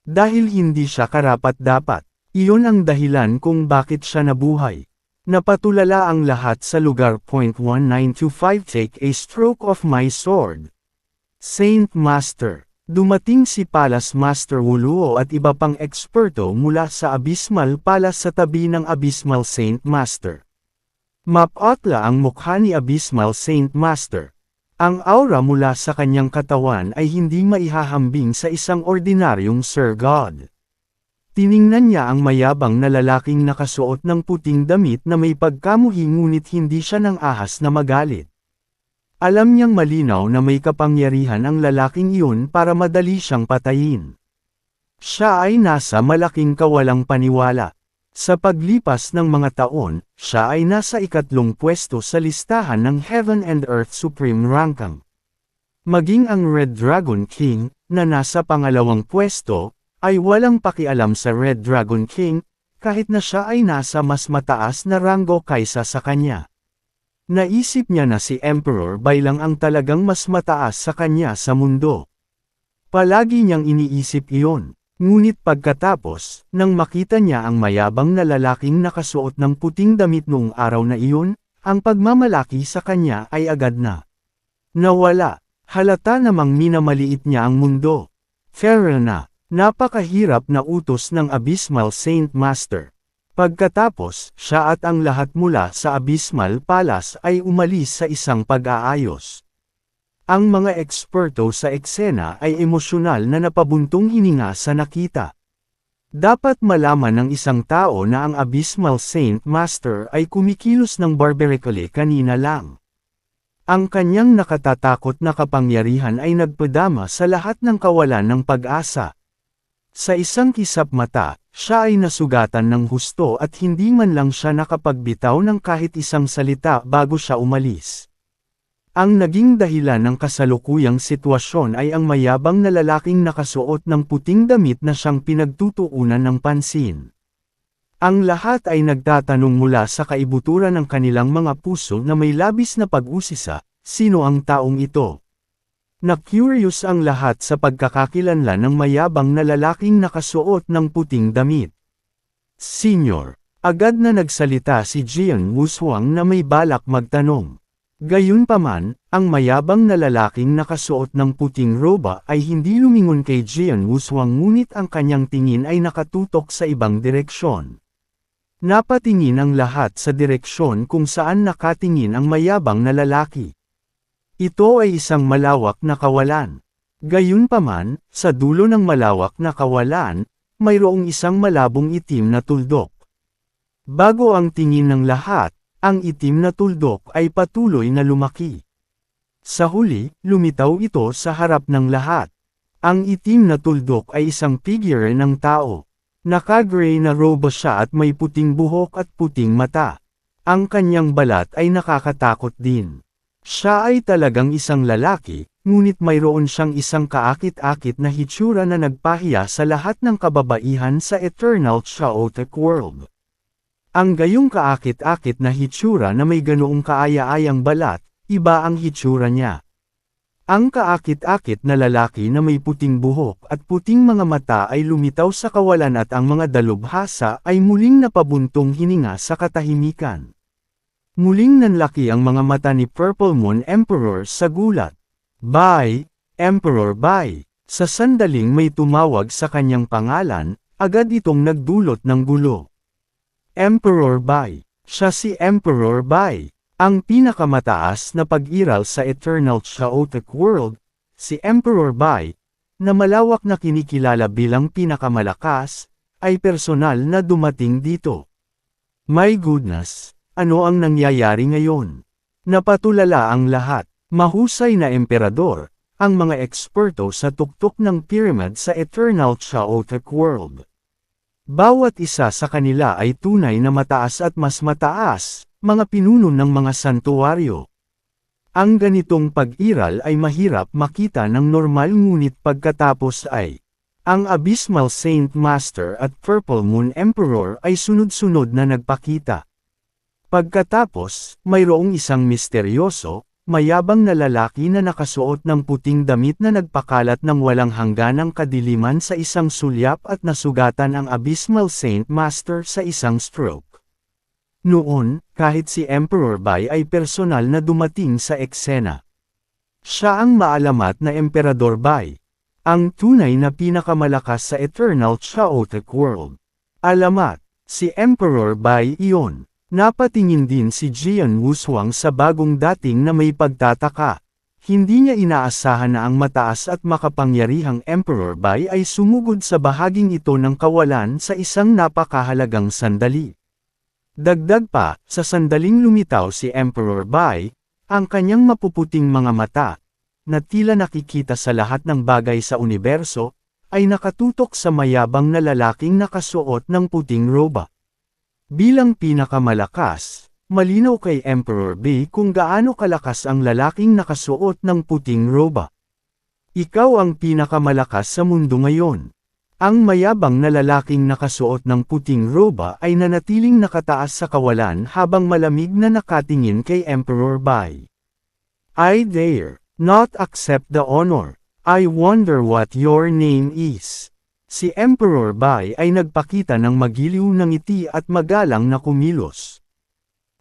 Dahil hindi siya karapat-dapat. Iyon ang dahilan kung bakit siya nabuhay. Napatulala ang lahat sa lugar. 1925 Take a stroke of my sword. Saint Master. Dumating si Palace Master Wuluo at iba pang eksperto mula sa Abysmal Palace sa tabi ng Abysmal Saint Master. Mapotla ang mukha ni Abysmal Saint Master. Ang aura mula sa kanyang katawan ay hindi maihahambing sa isang ordinaryong Sir God. Tiningnan niya ang mayabang na lalaking nakasuot ng puting damit na may pagkamuhi ngunit hindi siya nang ahas na magalit. Alam niyang malinaw na may kapangyarihan ang lalaking iyon para madali siyang patayin. Siya ay nasa malaking kawalang paniwala. Sa paglipas ng mga taon, siya ay nasa ikatlong pwesto sa listahan ng Heaven and Earth Supreme Ranking. Maging ang Red Dragon King, na nasa pangalawang pwesto, ay walang pakialam sa Red Dragon King, kahit na siya ay nasa mas mataas na ranggo kaysa sa kanya. Naisip niya na si Emperor Bai lang ang talagang mas mataas sa kanya sa mundo. Palagi niyang iniisip iyon, ngunit pagkatapos, nang makita niya ang mayabang na lalaking nakasuot ng puting damit noong araw na iyon, ang pagmamalaki sa kanya ay agad na nawala. Halata namang minamaliit niya ang mundo. Feral na. Napakahirap na utos ng Abysmal Saint Master. Pagkatapos, siya at ang lahat mula sa Abysmal Palace ay umalis sa isang pag-aayos. Ang mga eksperto sa eksena ay emosyonal na napabuntong hininga sa nakita. Dapat malaman ng isang tao na ang Abysmal Saint Master ay kumikilos ng barbarically kanina lang. Ang kanyang nakatatakot na kapangyarihan ay nagpadama sa lahat ng kawalan ng pag-asa. Sa isang kisap mata, siya ay nasugatan ng husto at hindi man lang siya nakapagbitaw ng kahit isang salita bago siya umalis. Ang naging dahilan ng kasalukuyang sitwasyon ay ang mayabang na lalaking nakasuot ng puting damit na siyang pinagtutuunan ng pansin. Ang lahat ay nagtatanong mula sa kaibuturan ng kanilang mga puso na may labis na pag-usisa, sino ang taong ito? Na-curious ang lahat sa pagkakakilanlan ng mayabang na lalaking nakasuot ng puting damit. Senior, agad na nagsalita si Jian Wushuang na may balak magtanong. Gayunpaman, ang mayabang na lalaking nakasuot ng puting roba ay hindi lumingon kay Jian Wushuang ngunit ang kanyang tingin ay nakatutok sa ibang direksyon. Napatingin ang lahat sa direksyon kung saan nakatingin ang mayabang na lalaki. Ito ay isang malawak na kawalan. Gayunpaman, sa dulo ng malawak na kawalan, mayroong isang malabong itim na tuldok. Bago ang tingin ng lahat, ang itim na tuldok ay patuloy na lumaki. Sa huli, lumitaw ito sa harap ng lahat. Ang itim na tuldok ay isang figure ng tao. Naka-gray na robe siya at may puting buhok at puting mata. Ang kanyang balat ay nakakatakot din. Siya ay talagang isang lalaki, ngunit mayroon siyang isang kaakit-akit na hitsura na nagpahiya sa lahat ng kababaihan sa Eternal Chaotic World. Ang gayong kaakit-akit na hitsura na may ganoong kaaya-ayang balat, iba ang hitsura niya. Ang kaakit-akit na lalaki na may puting buhok at puting mga mata ay lumitaw sa kawalan at ang mga dalubhasa ay muling napabuntong hininga sa katahimikan. Muling nanlaki ang mga mata ni Purple Moon Emperor sa gulat. Bai, Emperor Bai. Sa sandaling may tumawag sa kanyang pangalan, agad itong nagdulot ng gulo. Emperor Bai. Siya si Emperor Bai. Ang pinakamataas na pag-iral sa Eternal Chaotic World, si Emperor Bai, na malawak na kinikilala bilang pinakamalakas, ay personal na dumating dito. My goodness, ano ang nangyayari ngayon? Napatulala ang lahat. Mahusay na emperador, ang mga eksperto sa tuktok ng pyramid sa Eternal Chaotic World. Bawat isa sa kanila ay tunay na mataas at mas mataas, mga pinuno ng mga santuwaryo. Ang ganitong pag-iral ay mahirap makita ng normal ngunit pagkatapos ay, ang Abysmal Saint Master at Purple Moon Emperor ay sunod-sunod na nagpakita. Pagkatapos, mayroong isang misteryoso, mayabang na lalaki na nakasuot ng puting damit na nagpakalat ng walang hangganang kadiliman sa isang sulyap at nasugatan ang Abysmal Saint Master sa isang stroke. Noon, kahit si Emperor Bai ay personal na dumating sa eksena. Siya ang maalamat na Emperador Bai, ang tunay na pinakamalakas sa Eternal Chaotic World. Alamat, si Emperor Bai iyon. Napatingin din si Jian Wushuang sa bagong dating na may pagtataka. Hindi niya inaasahan na ang mataas at makapangyarihang Emperor Bai ay sumugod sa bahaging ito ng kawalan sa isang napakahalagang sandali. Dagdag pa, sa sandaling lumitaw si Emperor Bai, ang kanyang mapuputing mga mata, na tila nakikita sa lahat ng bagay sa universo, ay nakatutok sa mayabang na lalaking nakasuot ng puting roba. Bilang pinakamalakas, malinaw kay Emperor Bai kung gaano kalakas ang lalaking nakasuot ng puting roba. Ikaw ang pinakamalakas sa mundo ngayon. Ang mayabang na lalaking nakasuot ng puting roba ay nanatiling nakataas sa kawalan habang malamig na nakatingin kay Emperor Bai. I dare not accept the honor. I wonder what your name is. Si Emperor Bai ay nagpakita ng magiliw na ngiti at magalang na kumilos.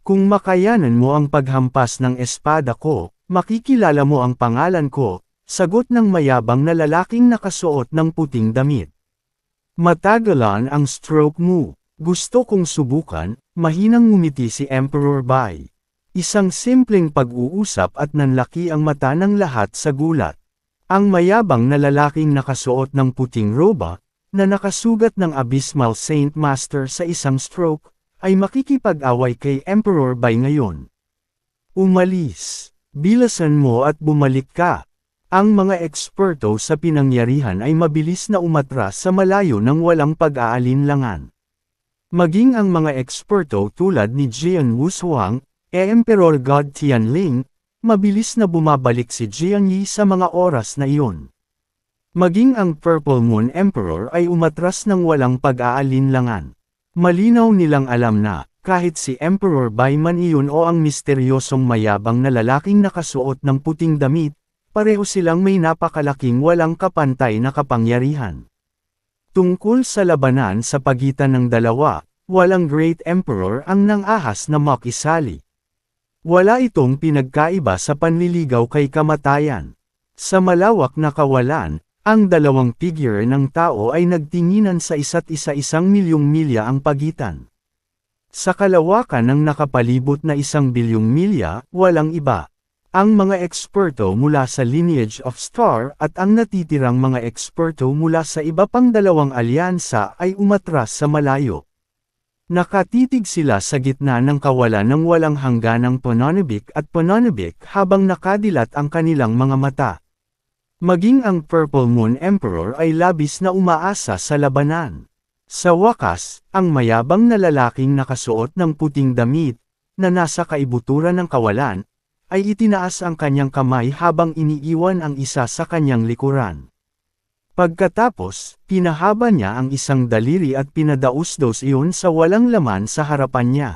Kung makayanan mo ang paghampas ng espada ko, makikilala mo ang pangalan ko, sagot ng mayabang na lalaking nakasuot ng puting damit. Matagalan ang stroke mo. Gusto kong subukan, mahinang ngumiti si Emperor Bai. Isang simpleng pag-uusap at nanlaki ang mata ng lahat sa gulat. Ang mayabang na lalaking nakasuot ng puting roba, na nakasugat ng Abysmal Saint Master sa isang stroke, ay makikipag-away kay Emperor Bai ngayon. Umalis. Bilasan mo at bumalik ka. Ang mga eksperto sa pinangyarihan ay mabilis na umatras sa malayo ng walang pag-aalinlangan. Maging ang mga eksperto tulad ni Jian Wushuang, Emperor God Tianling, mabilis na bumabalik si Jian Yi sa mga oras na iyon. Maging ang Purple Moon Emperor ay umatras ng walang pag-aalinlangan. Malinaw nilang alam na, kahit si Emperor Bai man iyon o ang misteryosong mayabang na lalaking nakasuot ng puting damit, pareho silang may napakalaking walang kapantay na kapangyarihan. Tungkol sa labanan sa pagitan ng dalawa, walang Great Emperor ang nang-ahas na makisali. Wala itong pinagkaiba sa panliligaw kay kamatayan. Sa malawak na kawalan, ang dalawang figure ng tao ay nagtinginan sa isa't isa 1,000,000 milya ang pagitan. Sa kalawakan ng nakapalibot na 1,000,000,000 milya, walang iba. Ang mga eksperto mula sa Lineage of Star at ang natitirang mga eksperto mula sa iba pang dalawang alyansa ay umatras sa malayo. Nakatitig sila sa gitna ng kawalan ng walang hangganang pananabik at pananabik habang nakadilat ang kanilang mga mata. Maging ang Purple Moon Emperor ay labis na umaasa sa labanan. Sa wakas, ang mayabang na lalaking nakasuot ng puting damit, na nasa kaibuturan ng kawalan, ay itinaas ang kanyang kamay habang iniiwan ang isa sa kanyang likuran. Pagkatapos, pinahaba niya ang isang daliri at pinadausdos iyon sa walang laman sa harapan niya.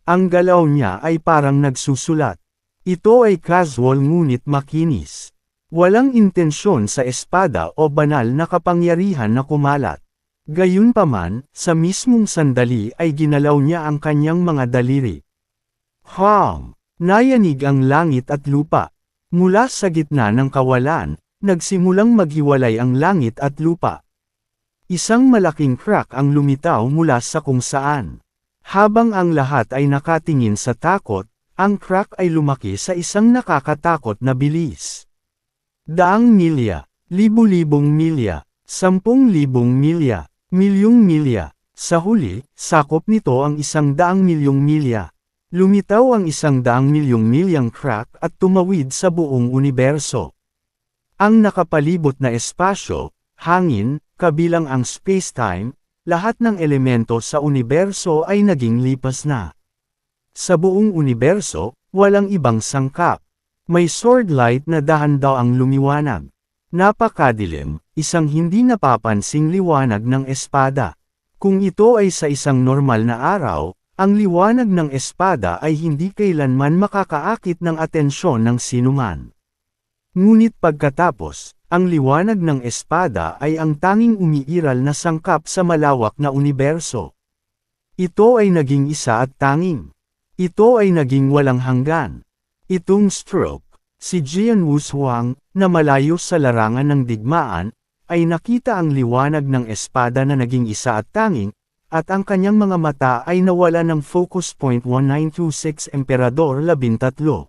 Ang galaw niya ay parang nagsusulat. Ito ay casual ngunit makinis. Walang intensyon sa espada o banal na kapangyarihan na kumalat. Gayunpaman, sa mismong sandali ay ginalaw niya ang kanyang mga daliri. Nayanig ang langit at lupa. Mula sa gitna ng kawalan, nagsimulang maghiwalay ang langit at lupa. Isang malaking crack ang lumitaw mula sa kung saan. Habang ang lahat ay nakatingin sa takot, ang crack ay lumaki sa isang nakakatakot na bilis. Daang milya, libu-libong milya, 10,000 milya, milyong milya. Sa huli, sakop nito ang 100 milyong milya. Lumitaw ang 100 milyong milyang crack at tumawid sa buong universo. Ang nakapalibot na espasyo, hangin, kabilang ang space-time, lahat ng elemento sa universo ay naging lipas na. Sa buong universo, walang ibang sangkap. May sword light na dahan-daw ang lumiwanag. Napakadilim, isang hindi napapansing liwanag ng espada. Kung ito ay sa isang normal na araw, ang liwanag ng espada ay hindi kailanman makakaakit ng atensyon ng sinuman. Ngunit pagkatapos, ang liwanag ng espada ay ang tanging umiiral na sangkap sa malawak na universo. Ito ay naging isa at tanging. Ito ay naging walang hanggan. Itong stroke, si Jianwu Huang, na malayo sa larangan ng digmaan, ay nakita ang liwanag ng espada na naging isa at tanging, at ang kanyang mga mata ay nawala ng focus point 1926 Emperador 13.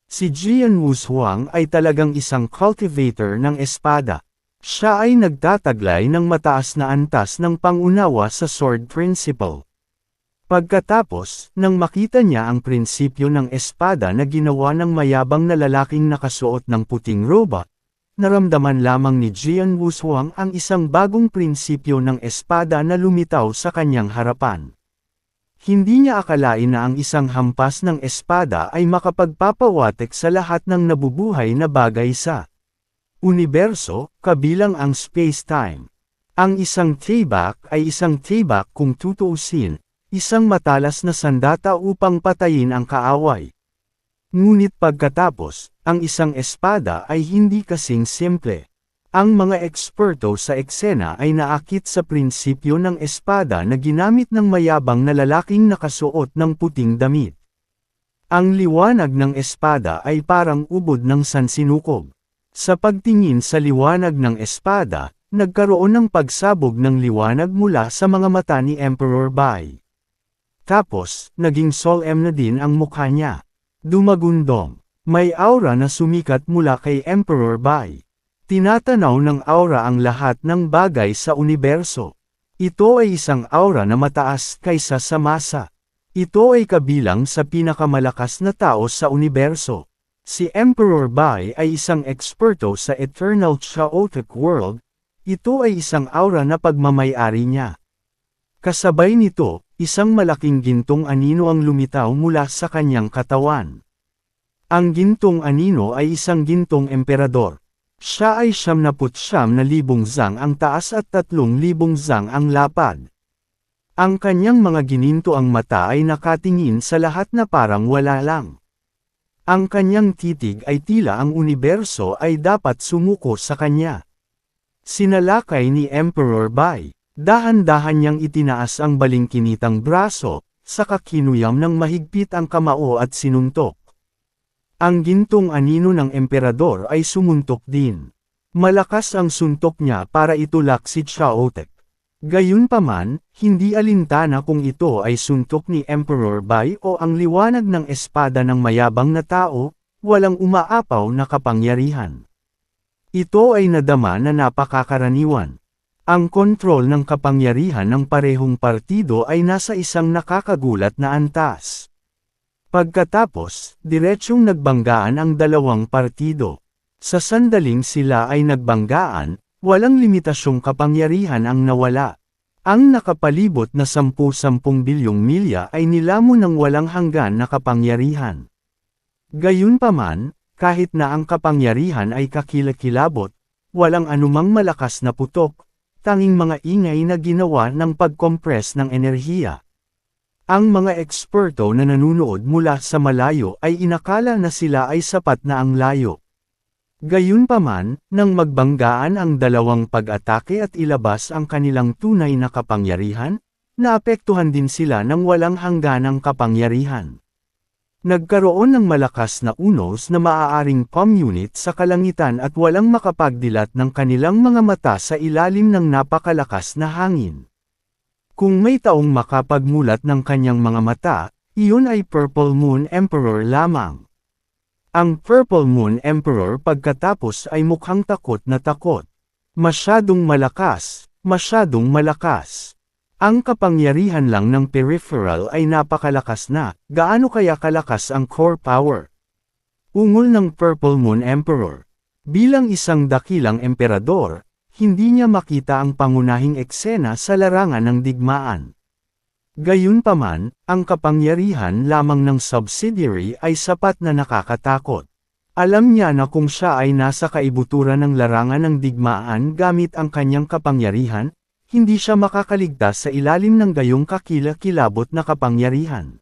Si Jianwu Huang ay talagang isang cultivator ng espada. Siya ay nagtataglay ng mataas na antas ng pangunawa sa sword principle. Pagkatapos, nang makita niya ang prinsipyo ng espada na ginawa ng mayabang na lalaking nakasuot ng puting roba, naramdaman lamang ni Jianwu Huang ang isang bagong prinsipyo ng espada na lumitaw sa kanyang harapan. Hindi niya akalain na ang isang hampas ng espada ay makapagpapawatek sa lahat ng nabubuhay na bagay sa universo, kabilang ang space-time. Ang isang tibak ay isang tibak kung tutuusin, isang matalas na sandata upang patayin ang kaaway. Ngunit pagkatapos, ang isang espada ay hindi kasing simple. Ang mga eksperto sa eksena ay naakit sa prinsipyo ng espada na ginamit ng mayabang na lalaking nakasuot ng puting damit. Ang liwanag ng espada ay parang ubod ng sansinukob. Sa pagtingin sa liwanag ng espada, nagkaroon ng pagsabog ng liwanag mula sa mga mata ni Emperor Bai. Tapos, naging solemn na din ang mukha niya. Dumagundong. May aura na sumikat mula kay Emperor Bai. Tinatanaw ng aura ang lahat ng bagay sa universo. Ito ay isang aura na mataas kaysa sa masa. Ito ay kabilang sa pinakamalakas na tao sa universo. Si Emperor Bai ay isang eksperto sa Eternal Chaotic World. Ito ay isang aura na pagmamay-ari niya. Kasabay nito, isang malaking gintong anino ang lumitaw mula sa kanyang katawan. Ang gintong anino ay isang gintong emperador. Siya ay 79,000 zang ang taas at 3,000 zang ang lapad. Ang kanyang mga gininto ang mata ay nakatingin sa lahat na parang wala lang. Ang kanyang titig ay tila ang universo ay dapat sumuko sa kanya. Sinalakay ni Emperor Bai. Dahan-dahan niyang itinaas ang balingkinitang braso, saka kinuyam ng mahigpit ang kamao at sinuntok. Ang gintong anino ng emperador ay sumuntok din. Malakas ang suntok niya para itulak si Chaotek. Gayunpaman, hindi alintana kung ito ay suntok ni Emperor Bai o ang liwanag ng espada ng mayabang na tao, walang umaapaw na kapangyarihan. Ito ay nadama na napakakaraniwan. Ang kontrol ng kapangyarihan ng parehong partido ay nasa isang nakakagulat na antas. Pagkatapos, diretsyong nagbanggaan ang dalawang partido. Sa sandaling sila ay nagbanggaan, walang limitasyong kapangyarihan ang nawala. Ang nakapalibot na 10 bilyong milya ay nilamon ng walang hanggan na kapangyarihan. Gayunpaman, kahit na ang kapangyarihan ay kakilakilabot, walang anumang malakas na putok, tanging mga ingay na ginawa ng pag-compress ng enerhiya. Ang mga eksperto na nanunood mula sa malayo ay inakala na sila ay sapat na ang layo. Gayunpaman, nang magbanggaan ang dalawang pag-atake at ilabas ang kanilang tunay na kapangyarihan, naapektuhan din sila ng walang hangganang kapangyarihan. Nagkaroon ng malakas na unos na maaaring community sa kalangitan at walang makapagdilat ng kanilang mga mata sa ilalim ng napakalakas na hangin. Kung may taong makapagmulat ng kanyang mga mata, iyon ay Purple Moon Emperor lamang. Ang Purple Moon Emperor pagkatapos ay mukhang takot na takot. Masyadong malakas, masyadong malakas. Ang kapangyarihan lang ng peripheral ay napakalakas na, gaano kaya kalakas ang core power? Ungol ng Purple Moon Emperor. Bilang isang dakilang emperador, hindi niya makita ang pangunahing eksena sa larangan ng digmaan. Gayunpaman, ang kapangyarihan lamang ng subsidiary ay sapat na nakakatakot. Alam niya na kung siya ay nasa kaibuturan ng larangan ng digmaan gamit ang kanyang kapangyarihan, hindi siya makakaligtas sa ilalim ng gayong kakilakilabot na kapangyarihan.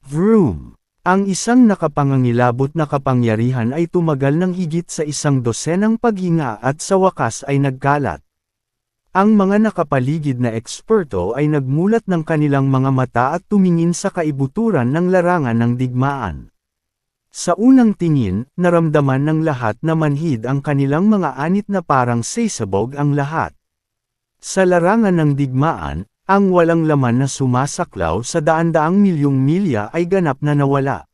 Vroom! Ang isang nakapangangilabot na kapangyarihan ay tumagal ng higit sa 100 paghinga at sa wakas ay nagkalat. Ang mga nakapaligid na eksperto ay nagmulat ng kanilang mga mata at tumingin sa kaibuturan ng larangan ng digmaan. Sa unang tingin, naramdaman ng lahat na manhid ang kanilang mga anit na parang sesabog ang lahat. Sa larangan ng digmaan, ang walang laman na sumasaklaw sa daan-daang milyong milya ay ganap na nawala.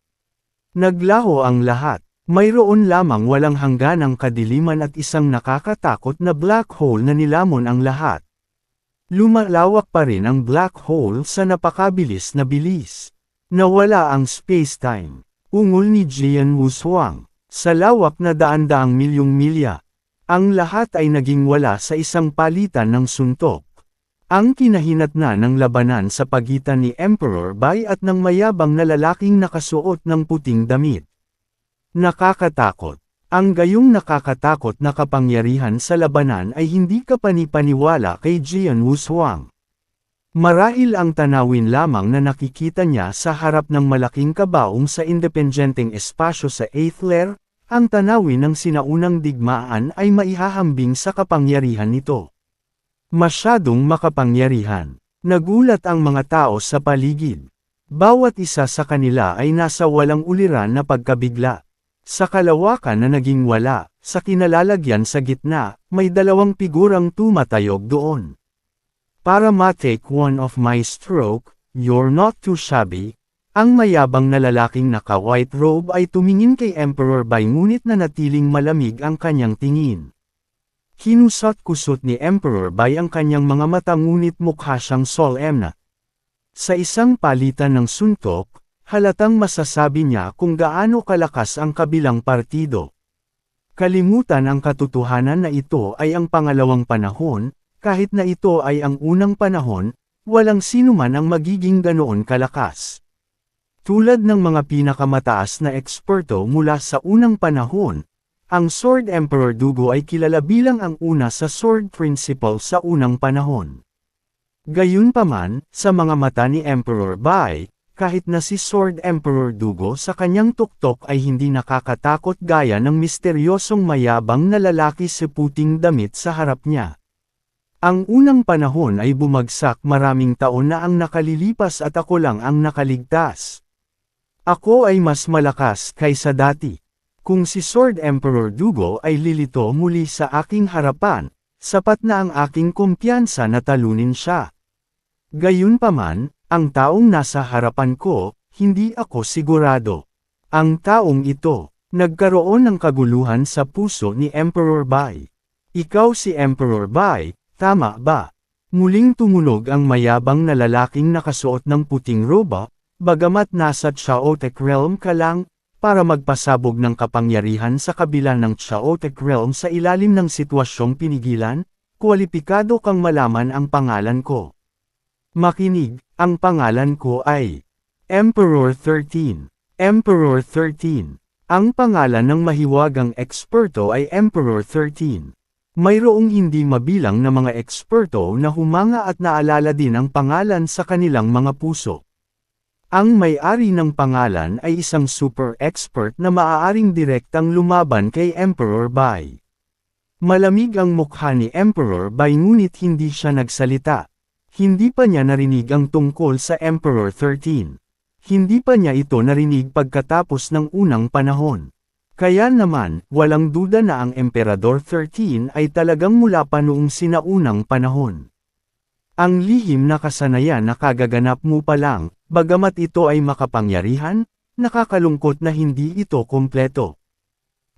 Naglaho ang lahat. Mayroon lamang walang hangganang kadiliman at isang nakakatakot na black hole na nilamon ang lahat. Lumalawak pa rin ang black hole sa napakabilis na bilis. Nawala ang space-time. Ungol ni Jian Wushuang. Sa lawak na daan-daang milyong milya, ang lahat ay naging wala sa isang palitan ng suntok. Ang kinahinatnan ng labanan sa pagitan ni Emperor Bai at ng mayabang na lalaking nakasuot ng puting damit. Nakakatakot. Ang gayong nakakatakot na kapangyarihan sa labanan ay hindi kapanipaniwala kay Jian Wushuang. Marahil ang tanawin lamang na nakikita niya sa harap ng malaking kabaong sa independenteng espasyo sa 8th layer, ang tanawin ng sinaunang digmaan ay maihahambing sa kapangyarihan nito. Masyadong makapangyarihan. Nagulat ang mga tao sa paligid. Bawat isa sa kanila ay nasa walang uliran na pagkabigla. Sa kalawakan na naging wala, sa kinalalagyan sa gitna, may dalawang figurang tumatayog doon. Para ma-take one of my stroke, you're not too shabby. Ang mayabang na lalaking naka-white robe ay tumingin kay Emperor Bai ngunit nanatiling malamig ang kanyang tingin. Kinusot-kusot ni Emperor Bai ang kanyang mga mata ngunit mukha siyang solemn na. Sa isang palitan ng suntok, halatang masasabi niya kung gaano kalakas ang kabilang partido. Kalimutan ang katotohanan na ito ay ang pangalawang panahon, kahit na ito ay ang unang panahon, walang sinuman ang magiging ganoon kalakas. Tulad ng mga pinakamataas na eksperto mula sa unang panahon, ang Sword Emperor Dugo ay kilala bilang ang una sa Sword Principle sa unang panahon. Gayunpaman, sa mga mata ni Emperor Bai, kahit na si Sword Emperor Dugo sa kanyang tuktok ay hindi nakakatakot gaya ng misteryosong mayabang na lalaki sa puting damit sa harap niya. Ang unang panahon ay bumagsak maraming taon na ang nakalilipas at ako lang ang nakaligtas. Ako ay mas malakas kaysa dati. Kung si Sword Emperor Dugo ay lilito muli sa aking harapan, sapat na ang aking kumpiyansa na talunin siya. Gayunpaman, ang taong nasa harapan ko, hindi ako sigurado. Ang taong ito, nagkaroon ng kaguluhan sa puso ni Emperor Bai. Ikaw si Emperor Bai, tama ba? Muling tumunog ang mayabang na lalaking nakasuot ng puting roba, bagamat nasa Chaotic Realm ka lang, para magpasabog ng kapangyarihan sa kabila ng Chaotic Realm sa ilalim ng sitwasyong pinigilan, kwalipikado kang malaman ang pangalan ko. Makinig, ang pangalan ko ay Emperor 13. Emperor 13. Ang pangalan ng mahiwagang eksperto ay Emperor 13. Mayroong hindi mabilang na mga eksperto na humanga at naalala din ang pangalan sa kanilang mga puso. Ang may-ari ng pangalan ay isang super expert na maaaring direktang lumaban kay Emperor Bai. Malamig ang mukha ni Emperor Bai ngunit hindi siya nagsalita. Hindi pa niya narinig ang tungkol sa Emperor 13. Hindi pa niya ito narinig pagkatapos ng unang panahon. Kaya naman, walang duda na ang Emperador 13 ay talagang mula pa noong sinaunang panahon. Ang lihim na kasanayan na kagaganap mo pa lang, bagamat ito ay makapangyarihan, nakakalungkot na hindi ito kumpleto.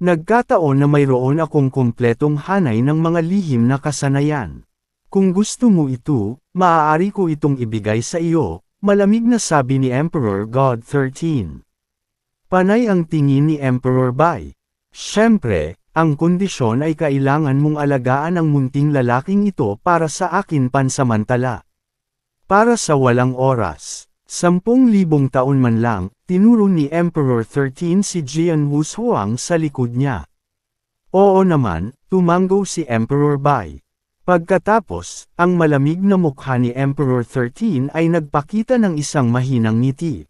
Nagkataon na mayroon akong kumpletong hanay ng mga lihim na kasanayan. Kung gusto mo ito, maaari ko itong ibigay sa iyo, malamig na sabi ni Emperor God 13. Panay ang tingin ni Emperor Bai. Siyempre, ang kondisyon ay kailangan mong alagaan ang munting lalaking ito para sa akin pansamantala. Para sa walang oras, 10,000 taon man lang, tinuro ni Emperor 13 si Jian Wushuang sa likod niya. Oo naman, tumanggo si Emperor Bai. Pagkatapos, ang malamig na mukha ni Emperor 13 ay nagpakita ng isang mahinang ngiti.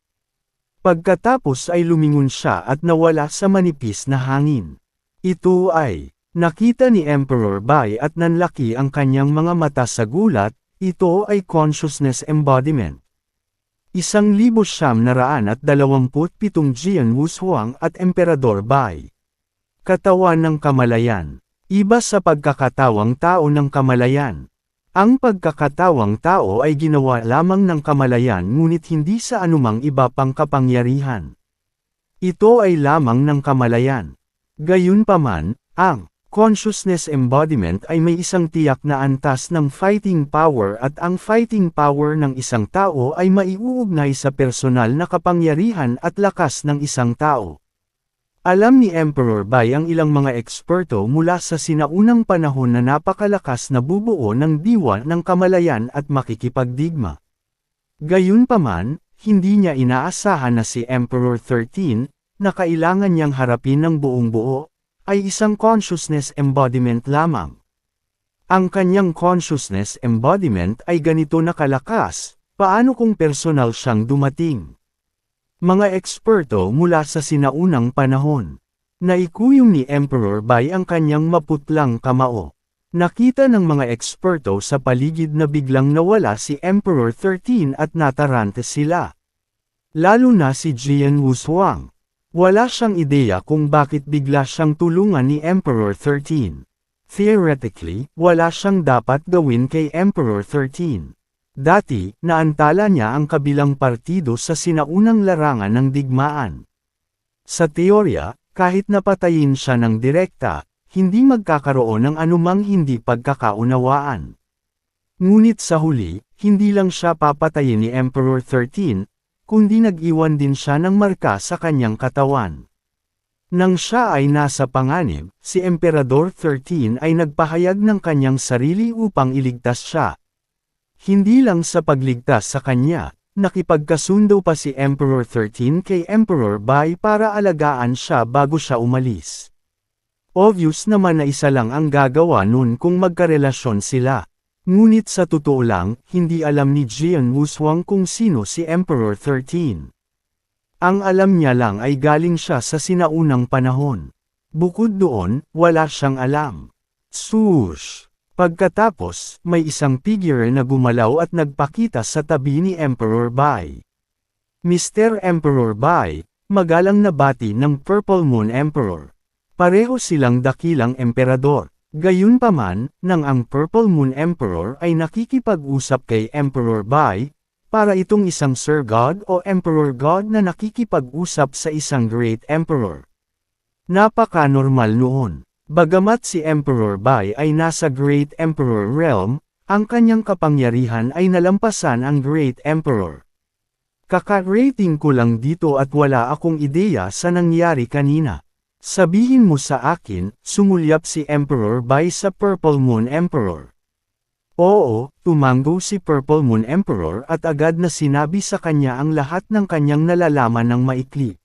Pagkatapos ay lumingon siya at nawala sa manipis na hangin. Ito ay, nakita ni Emperor Bai at nanlaki ang kanyang mga mata sa gulat, ito ay consciousness embodiment. 1,927 Jian Wushuang at Emperador Bai. Katawan ng kamalayan. Iba sa pagkakatawang tao ng kamalayan. Ang pagkakatawang tao ay ginawa lamang ng kamalayan ngunit hindi sa anumang iba pang kapangyarihan. Ito ay lamang ng kamalayan. Gayunpaman, ang consciousness embodiment ay may isang tiyak na antas ng fighting power at ang fighting power ng isang tao ay maiuugnay sa personal na kapangyarihan at lakas ng isang tao. Alam ni Emperor Bai ang ilang mga eksperto mula sa sinaunang panahon na napakalakas na bubuo ng diwa ng kamalayan at makikipagdigma. Gayunpaman, hindi niya inaasahan na si Emperor 13, na kailangan niyang harapin ng buong buo, ay isang consciousness embodiment lamang. Ang kanyang consciousness embodiment ay ganito na kalakas, paano kung personal siyang dumating? Mga eksperto mula sa sinaunang panahon. Naikuyong ni Emperor Bai ang kanyang maputlang kamao. Nakita ng mga eksperto sa paligid na biglang nawala si Emperor 13 at natarante sila. Lalo na si Jian Wushuang. Wala siyang ideya kung bakit bigla siyang tulungan ni Emperor 13. Theoretically, wala siyang dapat gawin kay Emperor 13. Dati, naantala niya ang kabilang partido sa sinaunang larangan ng digmaan. Sa teorya, kahit napatayin siya ng direkta, hindi magkakaroon ng anumang hindi pagkakaunawaan. Ngunit sa huli, hindi lang siya papatayin ni Emperor 13, kundi nag-iwan din siya ng marka sa kanyang katawan. Nang siya ay nasa panganib, si Emperador 13 ay nagpahayag ng kanyang sarili upang iligtas siya. Hindi lang sa pagligtas sa kanya, nakipagkasundo pa si Emperor 13 kay Emperor Bai para alagaan siya bago siya umalis. Obvious naman na isa lang ang gagawa nun kung magkarelasyon sila. Ngunit sa totoo lang, hindi alam ni Jian Wushuang kung sino si Emperor 13. Ang alam niya lang ay galing siya sa sinaunang panahon. Bukod doon, wala siyang alam. Swoosh! Pagkatapos, may isang figure na gumalaw at nagpakita sa tabi ni Emperor Bai. Mr. Emperor Bai, magalang na bati ng Purple Moon Emperor. Pareho silang dakilang emperador. Gayunpaman, nang ang Purple Moon Emperor ay nakikipag-usap kay Emperor Bai, para itong isang Sir God o Emperor God na nakikipag-usap sa isang Great Emperor. Napaka-normal noon. Bagamat si Emperor Bai ay nasa Great Emperor realm, ang kanyang kapangyarihan ay nalampasan ang Great Emperor. Kaka-rating ko lang dito at wala akong ideya sa nangyari kanina. Sabihin mo sa akin, sumulyap si Emperor Bai sa Purple Moon Emperor. Oo, tumanggo si Purple Moon Emperor at agad na sinabi sa kanya ang lahat ng kanyang nalalaman ng maikli.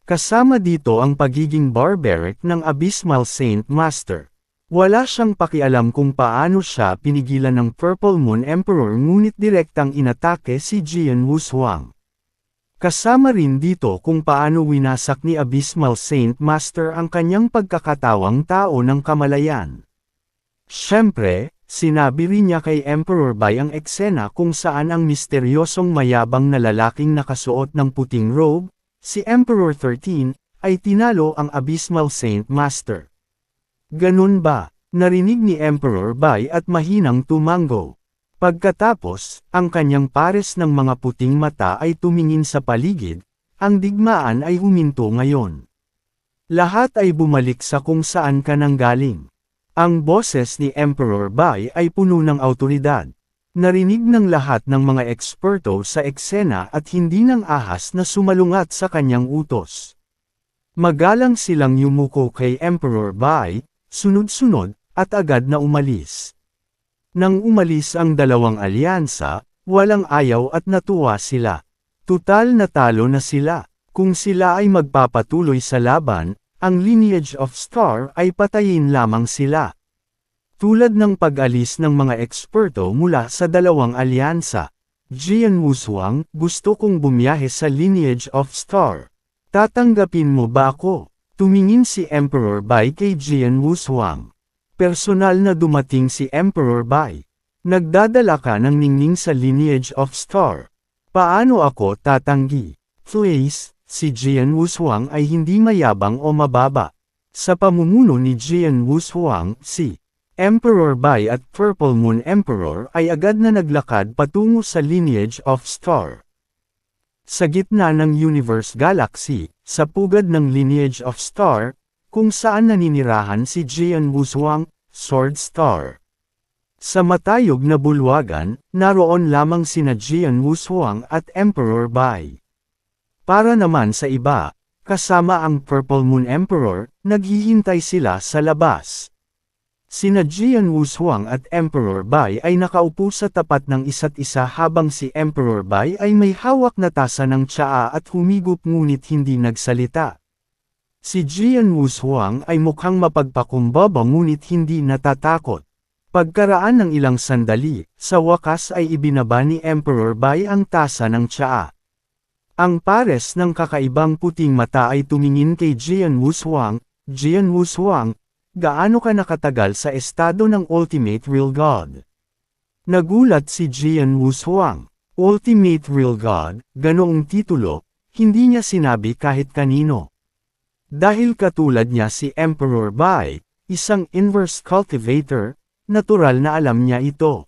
Kasama dito ang pagiging barbaric ng Abysmal Saint Master. Wala siyang pakialam kung paano siya pinigilan ng Purple Moon Emperor ngunit direktang inatake si Jian Wushuang. Kasama rin dito kung paano winasak ni Abysmal Saint Master ang kanyang pagkakatawang tao ng kamalayan. Siyempre, sinabi rin niya kay Emperor Bai ang eksena kung saan ang misteryosong mayabang na lalaking nakasuot ng puting robe, si Emperor 13, ay tinalo ang Abysmal Saint Master. Ganun ba? Narinig ni Emperor Bai at mahinang tumango. Pagkatapos, ang kanyang pares ng mga puting mata ay tumingin sa paligid, ang digmaan ay huminto ngayon. Lahat ay bumalik sa kung saan ka nanggaling. Ang boses ni Emperor Bai ay puno ng awtoridad. Narinig ng lahat ng mga eksperto sa eksena at hindi ng ahas na sumalungat sa kanyang utos. Magalang silang yumuko kay Emperor Bai, sunod-sunod, at agad na umalis. Nang umalis ang dalawang alyansa, walang ayaw at natuwa sila. Tutal natalo na sila. Kung sila ay magpapatuloy sa laban, ang Lineage of Star ay patayin lamang sila. Tulad ng pag-alis ng mga eksperto mula sa dalawang alyansa, Jian Wushuang, gusto kong bumiyahe sa Lineage of Star. Tatanggapin mo ba ako? Tumingin si Emperor Bai kay Jian Wushuang. Personal na dumating si Emperor Bai. Nagdadala ka ng ningning sa Lineage of Star. Paano ako tatanggi? Please, si Jian Wushuang ay hindi mayabang o mababa. Sa pamumuno ni Jian Wushuang, si Emperor Bai at Purple Moon Emperor ay agad na naglakad patungo sa Lineage of Star. Sa gitna ng Universe Galaxy, sa pugad ng Lineage of Star, kung saan naninirahan si Jian Wushuang, Sword Star. Sa matayog na bulwagan, naroon lamang sina Jian Wushuang at Emperor Bai. Para naman sa iba, kasama ang Purple Moon Emperor, naghihintay sila sa labas. Sina Jian Wushuang at Emperor Bai ay nakaupo sa tapat ng isa't isa habang si Emperor Bai ay may hawak na tasa ng tsaa at humigop ngunit hindi nagsalita. Si Jian Wushuang ay mukhang mapagpakumbaba ngunit hindi natatakot. Pagkaraan ng ilang sandali, sa wakas ay ibinaba ni Emperor Bai ang tasa ng tsaa. Ang pares ng kakaibang puting mata ay tumingin kay Jian Wushuang. Jian Wushuang, gaano ka nakatagal sa estado ng Ultimate Real God? Nagulat si Jian Wushuang. Ultimate Real God, ganoong titulo, hindi niya sinabi kahit kanino. Dahil katulad niya si Emperor Bai, isang inverse cultivator, natural na alam niya ito.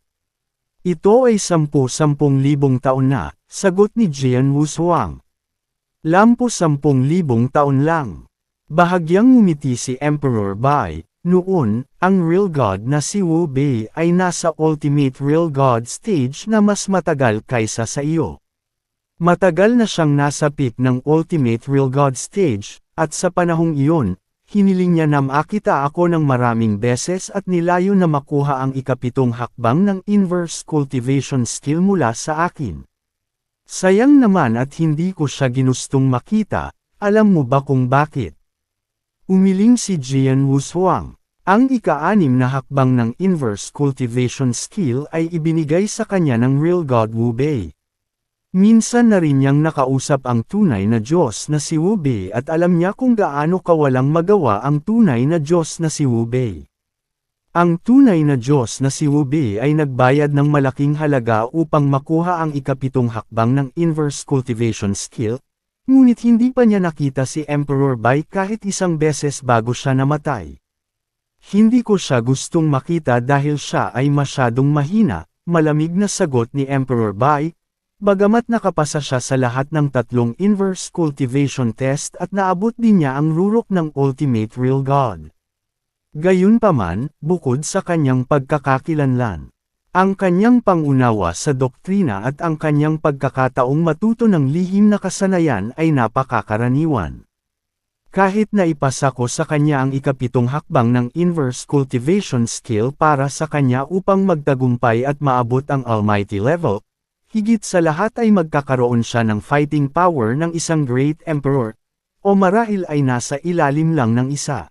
Ito ay 10,000 taon na, sagot ni Jian Wushuang. 10,000 taon lang. Bahagyang ngumiti si Emperor Bai, noon, ang Real God na si Wu Bei ay nasa Ultimate Real God stage na mas matagal kaysa sa iyo. Matagal na siyang nasa peak ng Ultimate Real God stage, at sa panahong iyon, hiniling niya na makita ako ng maraming beses at nilayo na makuha ang ikapitong hakbang ng inverse cultivation skill mula sa akin. Sayang naman at hindi ko siya ginustong makita, alam mo ba kung bakit? Umiling si Jian Wushuang. Ang ika-6 na hakbang ng inverse cultivation skill ay ibinigay sa kanya ng Real God Wu Bei. Minsan na rin niyang nakausap ang tunay na Diyos na si Wu Bei at alam niya kung gaano kawalang magawa ang tunay na Diyos na si Wu Bei. Ang tunay na Diyos na si Wu Bei ay nagbayad ng malaking halaga upang makuha ang ikapitong hakbang ng inverse cultivation skill, ngunit hindi pa niya nakita si Emperor Bai kahit isang beses bago siya namatay. Hindi ko siya gustong makita dahil siya ay masyadong mahina, malamig na sagot ni Emperor Bai. Bagamat nakapasa siya sa lahat ng 3 inverse cultivation test at naabot din niya ang rurok ng Ultimate Real God. Gayunpaman, bukod sa kanyang pagkakakilanlan, ang kanyang pangunawa sa doktrina at ang kanyang pagkakataong matuto ng lihim na kasanayan ay napakakaraniwan. Kahit na ipasa ko sa kanya ang ikapitong hakbang ng inverse cultivation skill para sa kanya upang magtagumpay at maabot ang almighty level, higit sa lahat ay magkakaroon siya ng fighting power ng isang great emperor, o marahil ay nasa ilalim lang ng isa.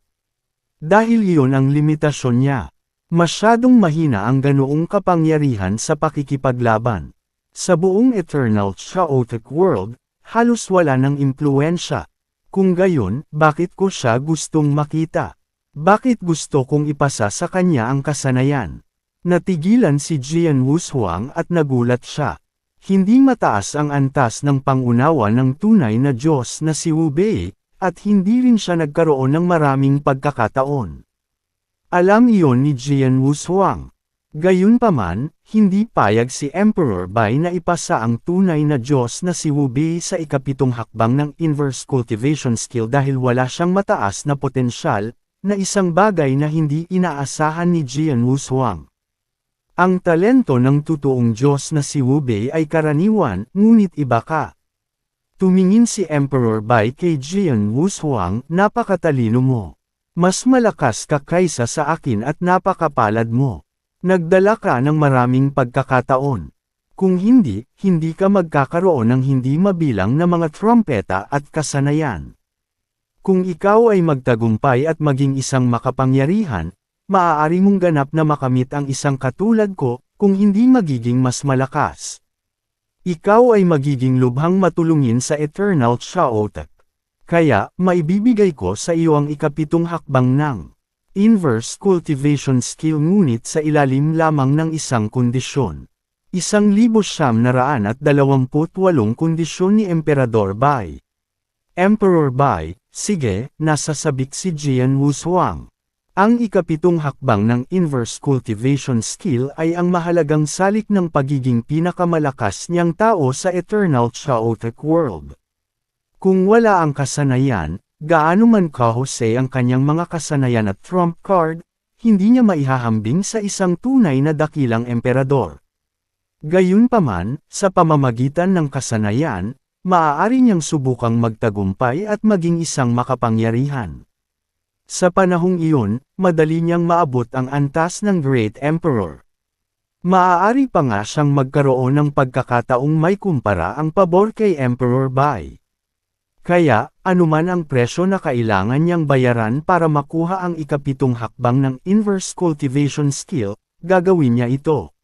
Dahil iyon ang limitasyon niya. Masyadong mahina ang ganoong kapangyarihan sa pakikipaglaban. Sa buong Eternal Chaotic World, halos wala ng impluensya. Kung gayon, bakit ko siya gustong makita? Bakit gusto kong ipasa sa kanya ang kasanayan? Natigilan si Jian Wushuang at nagulat siya. Hindi mataas ang antas ng pangunawa ng tunay na Diyos na si Wu Bei, at hindi rin siya nagkaroon ng maraming pagkakataon. Alam iyon ni Jian Wushuang. Gayunpaman, hindi payag si Emperor Bai na ipasa ang tunay na Diyos na si Wu Bei sa ikapitong hakbang ng inverse cultivation skill dahil wala siyang mataas na potensyal, na isang bagay na hindi inaasahan ni Jian Wushuang. Ang talento ng totoong Diyos na si Wu Bei ay karaniwan, ngunit iba ka. Tumingin si Emperor Bai kay Jian Wushuang, napakatalino mo. Mas malakas ka kaysa sa akin at napakapalad mo. Nagdala ka ng maraming pagkakataon. Kung hindi, hindi ka magkakaroon ng hindi mabilang na mga trompeta at kasanayan. Kung ikaw ay magtagumpay at maging isang makapangyarihan, maaari mong ganap na makamit ang isang katulad ko, kung hindi magiging mas malakas. Ikaw ay magiging lubhang matulungin sa Eternal Chaotic. Kaya, maibibigay ko sa iyo ang ikapitong hakbang ng inverse cultivation skill ngunit sa ilalim lamang ng isang kondisyon. 1,928 kondisyon ni Emperador Bai. Emperor Bai, sige, nasa sabik si Jian Wushuang. Ang ikapitong hakbang ng inverse cultivation skill ay ang mahalagang salik ng pagiging pinakamalakas niyang tao sa Eternal Chaotic World. Kung wala ang kasanayan, gaano man kahusay ang kanyang mga kasanayan at trump card, hindi niya maihahambing sa isang tunay na dakilang emperador. Gayunpaman, sa pamamagitan ng kasanayan, maaari niyang subukang magtagumpay at maging isang makapangyarihan. Sa panahong iyon, madali niyang maabot ang antas ng Great Emperor. Maaari pa nga siyang magkaroon ng pagkakataong may kumpara ang pabor kay Emperor Bai. Kaya, anuman ang presyo na kailangan niyang bayaran para makuha ang ikapitong hakbang ng inverse cultivation skill, gagawin niya ito.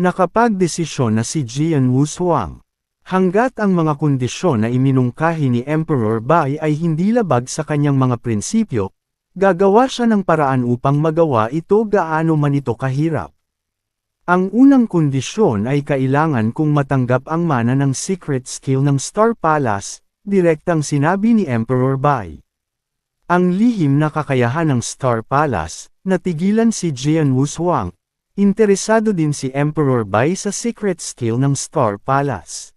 Nakapagdesisyon na si Jian Wushuang. Hanggat ang mga kondisyon na iminungkahi ni Emperor Bai ay hindi labag sa kanyang mga prinsipyo, gagawa siya ng paraan upang magawa ito gaano man ito kahirap. Ang unang kondisyon ay kailangan kung matanggap ang mana ng secret skill ng Star Palace, direktang sinabi ni Emperor Bai. Ang lihim na kakayahan ng Star Palace, natigilan si Jian Wushuang. Interesado din si Emperor Bai sa secret skill ng Star Palace.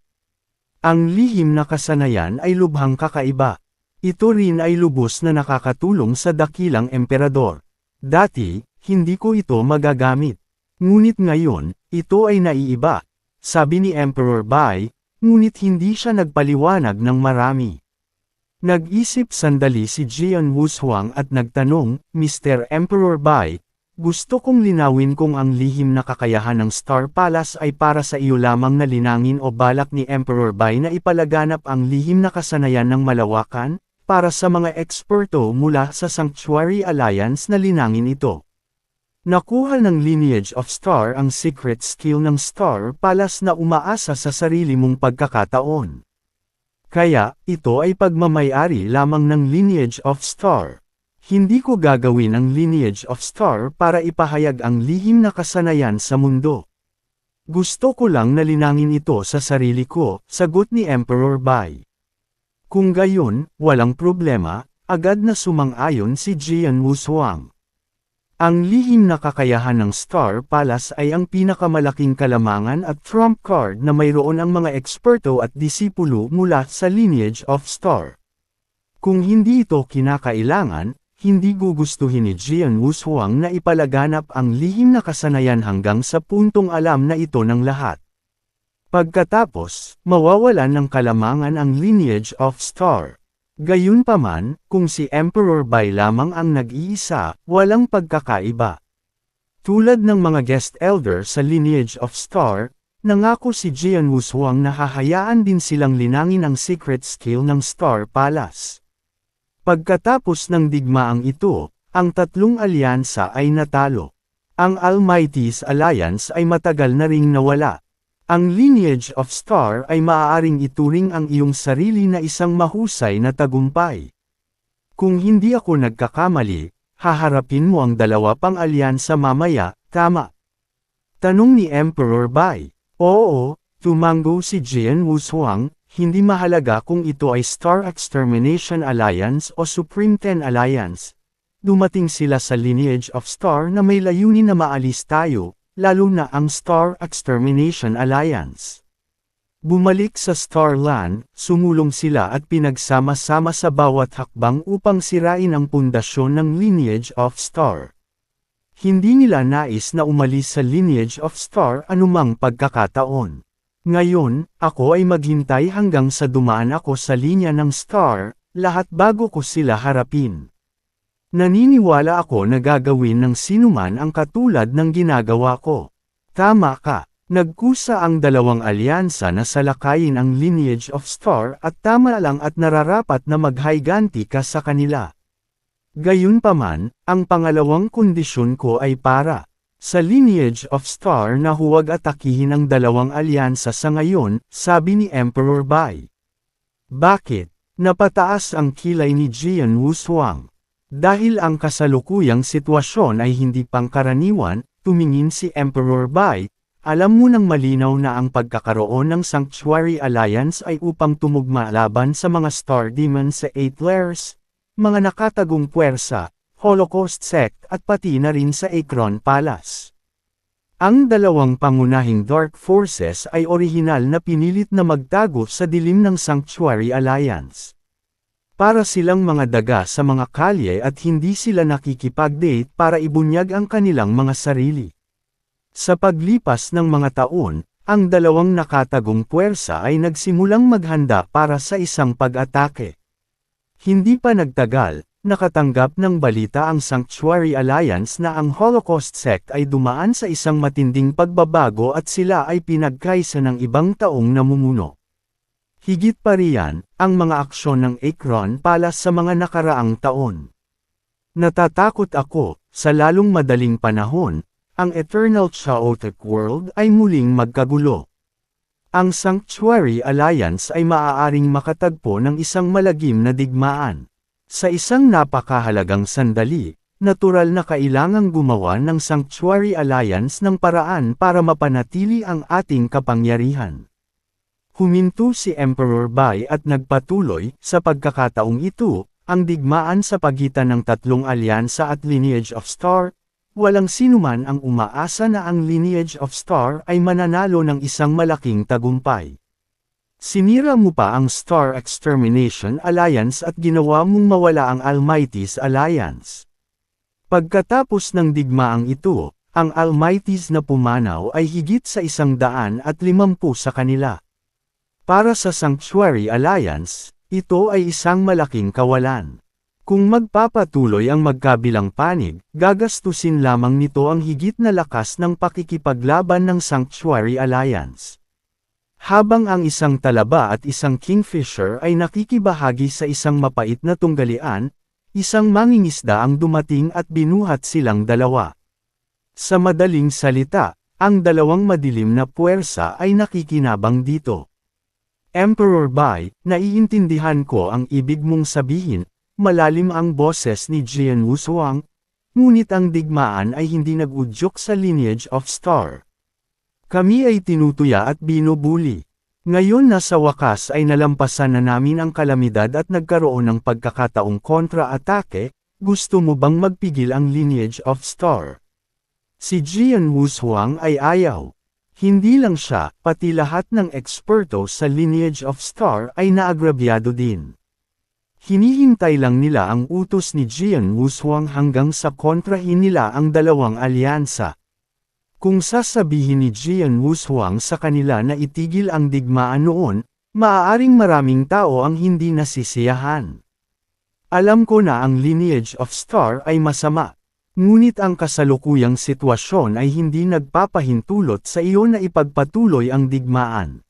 Ang lihim na kasanayan ay lubhang kakaiba. Ito rin ay lubos na nakakatulong sa dakilang emperador. Dati, hindi ko ito magagamit. Ngunit ngayon, ito ay naiiba. Sabi ni Emperor Bai, ngunit hindi siya nagpaliwanag ng marami. Nag-isip sandali si Jian Wushuang at nagtanong, Mr. Emperor Bai, gusto kong linawin kung ang lihim na kakayahan ng Star Palace ay para sa iyo lamang na linangin o balak ni Emperor Bai na ipalaganap ang lihim na kasanayan ng malawakan, para sa mga eksperto mula sa Sanctuary Alliance na linangin ito. Nakuha ng Lineage of Star ang secret skill ng Star Palace na umaasa sa sarili mong pagkakataon. Kaya, ito ay pagmamayari lamang ng Lineage of Star. Hindi ko gagawin ang Lineage of Star para ipahayag ang lihim na kasanayan sa mundo. Gusto ko lang na linangin ito sa sarili ko, sagot ni Emperor Bai. Kung gayon, walang problema, agad na sumang-ayon si Jian Wushuang. Ang lihim na kakayahan ng Star Palace ay ang pinakamalaking kalamangan at trump card na mayroon ang mga eksperto at disipulo mula sa Lineage of Star. Kung hindi ito kinakailangan, hindi gugustuhin ni Jian Wushuang na ipalaganap ang lihim na kasanayan hanggang sa puntong alam na ito ng lahat. Pagkatapos, mawawalan ng kalamangan ang Lineage of Star. Gayunpaman, kung si Emperor Bai lamang ang nag-iisa, walang pagkakaiba. Tulad ng mga guest elder sa Lineage of Star, nangako si Jian Wushuang na hahayaan din silang linangin ang secret skill ng Star Palace. Pagkatapos ng digmaang ito, ang tatlong alyansa ay natalo. Ang Almighty's Alliance ay matagal na ring nawala. Ang Lineage of Star ay maaaring ituring ang iyong sarili na isang mahusay na tagumpay. Kung hindi ako nagkakamali, haharapin mo ang dalawa pang alyansa mamaya, tama? Tanong ni Emperor Bai. Oo, tumango si Jian Wushuang, hindi mahalaga kung ito ay Star Extermination Alliance o Supreme Ten Alliance. Dumating sila sa Lineage of Star na may layunin na maalis tayo, lalo na ang Star Extermination Alliance. Bumalik sa Starland, sumulong sila at pinagsama-sama sa bawat hakbang upang sirain ang pundasyon ng Lineage of Star. Hindi nila nais na umalis sa Lineage of Star anumang pagkakataon. Ngayon, ako ay maghintay hanggang sa dumaan ako sa linya ng Star, lahat bago ko sila harapin. Naniniwala ako na gagawin ng sinuman ang katulad ng ginagawa ko. Tama ka. Nagkusa ang dalawang alyansa na salakayin ang Lineage of Star at tama lang at nararapat na maghayganti ka sa kanila. Gayunpaman, ang pangalawang kondisyon ko ay para sa Lineage of Star na huwag atakihin ang dalawang alyansa sa ngayon, sabi ni Emperor Bai. Bakit? Napataas ang kilay ni Jian Wushuang. Dahil ang kasalukuyang sitwasyon ay hindi pangkaraniwan, tumingin si Emperor Bai. Alam mo nang malinaw na ang pagkakaroon ng Sanctuary Alliance ay upang tumugma laban sa mga Star Demons sa 8 layers, mga nakatagong puwersa, Holocaust sect at pati na rin sa Akron Palace. Ang dalawang pangunahing Dark Forces ay orihinal na pinilit na magtago sa dilim ng Sanctuary Alliance. Para silang mga daga sa mga kalye at hindi sila nakikipag-date para ibunyag ang kanilang mga sarili. Sa paglipas ng mga taon, ang dalawang nakatagong puwersa ay nagsimulang maghanda para sa isang pag-atake. Hindi pa nagtagal, nakatanggap ng balita ang Sanctuary Alliance na ang Holocaust sect ay dumaan sa isang matinding pagbabago at sila ay pinagkaisa ng ibang taong namumuno. Higit pa riyan, ang mga aksyon ng Akron Palace sa mga nakaraang taon. Natatakot ako, sa lalong madaling panahon, ang Eternal Chaotic World ay muling magkagulo. Ang Sanctuary Alliance ay maaaring makatagpo ng isang malagim na digmaan. Sa isang napakahalagang sandali, natural na kailangang gumawa ng Sanctuary Alliance ng paraan para mapanatili ang ating kapangyarihan. Huminto si Emperor Bai at nagpatuloy, sa pagkakataong ito, ang digmaan sa pagitan ng tatlong alyansa at Lineage of Star. Walang sinuman ang umaasa na ang Lineage of Star ay mananalo ng isang malaking tagumpay. Sinira mo pa ang Star Extermination Alliance at ginawa mong mawala ang Almighty's Alliance. Pagkatapos ng digmaang ito, ang Almighty's na pumanaw ay higit sa 150 sa kanila. Para sa Sanctuary Alliance, ito ay isang malaking kawalan. Kung magpapatuloy ang magkabilang panig, gagastusin lamang nito ang higit na lakas ng pakikipaglaban ng Sanctuary Alliance. Habang ang isang talaba at isang kingfisher ay nakikibahagi sa isang mapait na tunggalian, isang mangingisda ang dumating at binuhat silang dalawa. Sa madaling salita, ang dalawang madilim na puwersa ay nakikinabang dito. Emperor Bai, naiintindihan ko ang ibig mong sabihin. Malalim ang boses ni Jian Wushuang, ngunit ang digmaan ay hindi nag-udyok sa Lineage of Star. Kami ay tinutuya at binubuli. Ngayon na sa wakas ay nalampasan na namin ang kalamidad at nagkaroon ng pagkakataong kontra-atake, gusto mo bang magpigil ang Lineage of Star? Si Jian Wushuang ay ayaw. Hindi lang siya, pati lahat ng eksperto sa Lineage of Star ay naagrabyado din. Hinihintay lang nila ang utos ni Jian Wushuang hanggang sa kontrahin nila ang dalawang alyansa. Kung sasabihin ni Jian Wushuang sa kanila na itigil ang digmaan noon, maaaring maraming tao ang hindi nasisiyahan. Alam ko na ang Lineage of Star ay masama. Ngunit ang kasalukuyang sitwasyon ay hindi nagpapahintulot sa iyo na ipagpatuloy ang digmaan.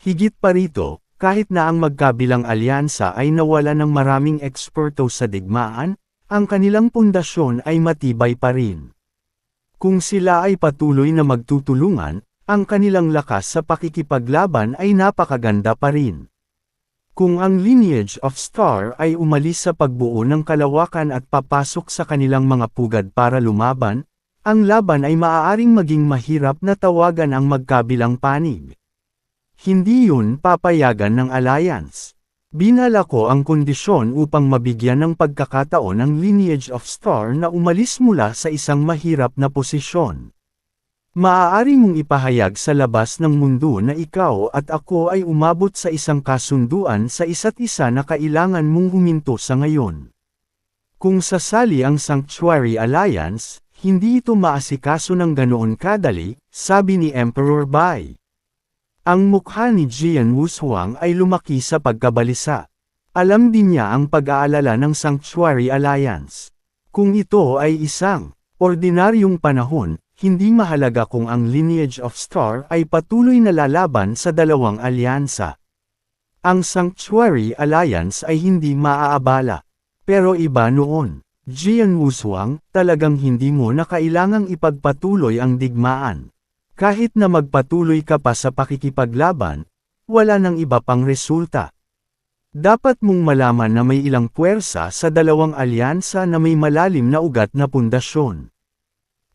Higit pa rito, kahit na ang magkabilang alyansa ay nawala ng maraming eksperto sa digmaan, ang kanilang pundasyon ay matibay pa rin. Kung sila ay patuloy na magtutulungan, ang kanilang lakas sa pakikipaglaban ay napakaganda pa rin. Kung ang lineage of Star ay umalis sa pagbuo ng kalawakan at papasok sa kanilang mga pugad para lumaban, ang laban ay maaaring maging mahirap na tawagan ang magkabilang panig. Hindi yun papayagan ng alliance. Binala ko ang kondisyon upang mabigyan ng pagkakataon ang lineage of Star na umalis mula sa isang mahirap na posisyon. Maaari mong ipahayag sa labas ng mundo na ikaw at ako ay umabot sa isang kasunduan sa isa't isa na kailangan mong huminto sa ngayon. Kung sasali ang Sanctuary Alliance, hindi ito maasikaso ng ganoon kadali, sabi ni Emperor Bai. Ang mukha ni Jian Wushuang ay lumaki sa pagkabalisa. Alam din niya ang pag-aalala ng Sanctuary Alliance. Kung ito ay isang ordinaryong panahon, hindi mahalaga kung ang lineage of Star ay patuloy na lalaban sa dalawang alyansa. Ang Sanctuary Alliance ay hindi maaabala. Pero iba noon. Jian Wushuang, talagang hindi mo na kailangang ipagpatuloy ang digmaan. Kahit na magpatuloy ka pa sa pakikipaglaban, wala nang iba pang resulta. Dapat mong malaman na may ilang puwersa sa dalawang alyansa na may malalim na ugat na pundasyon.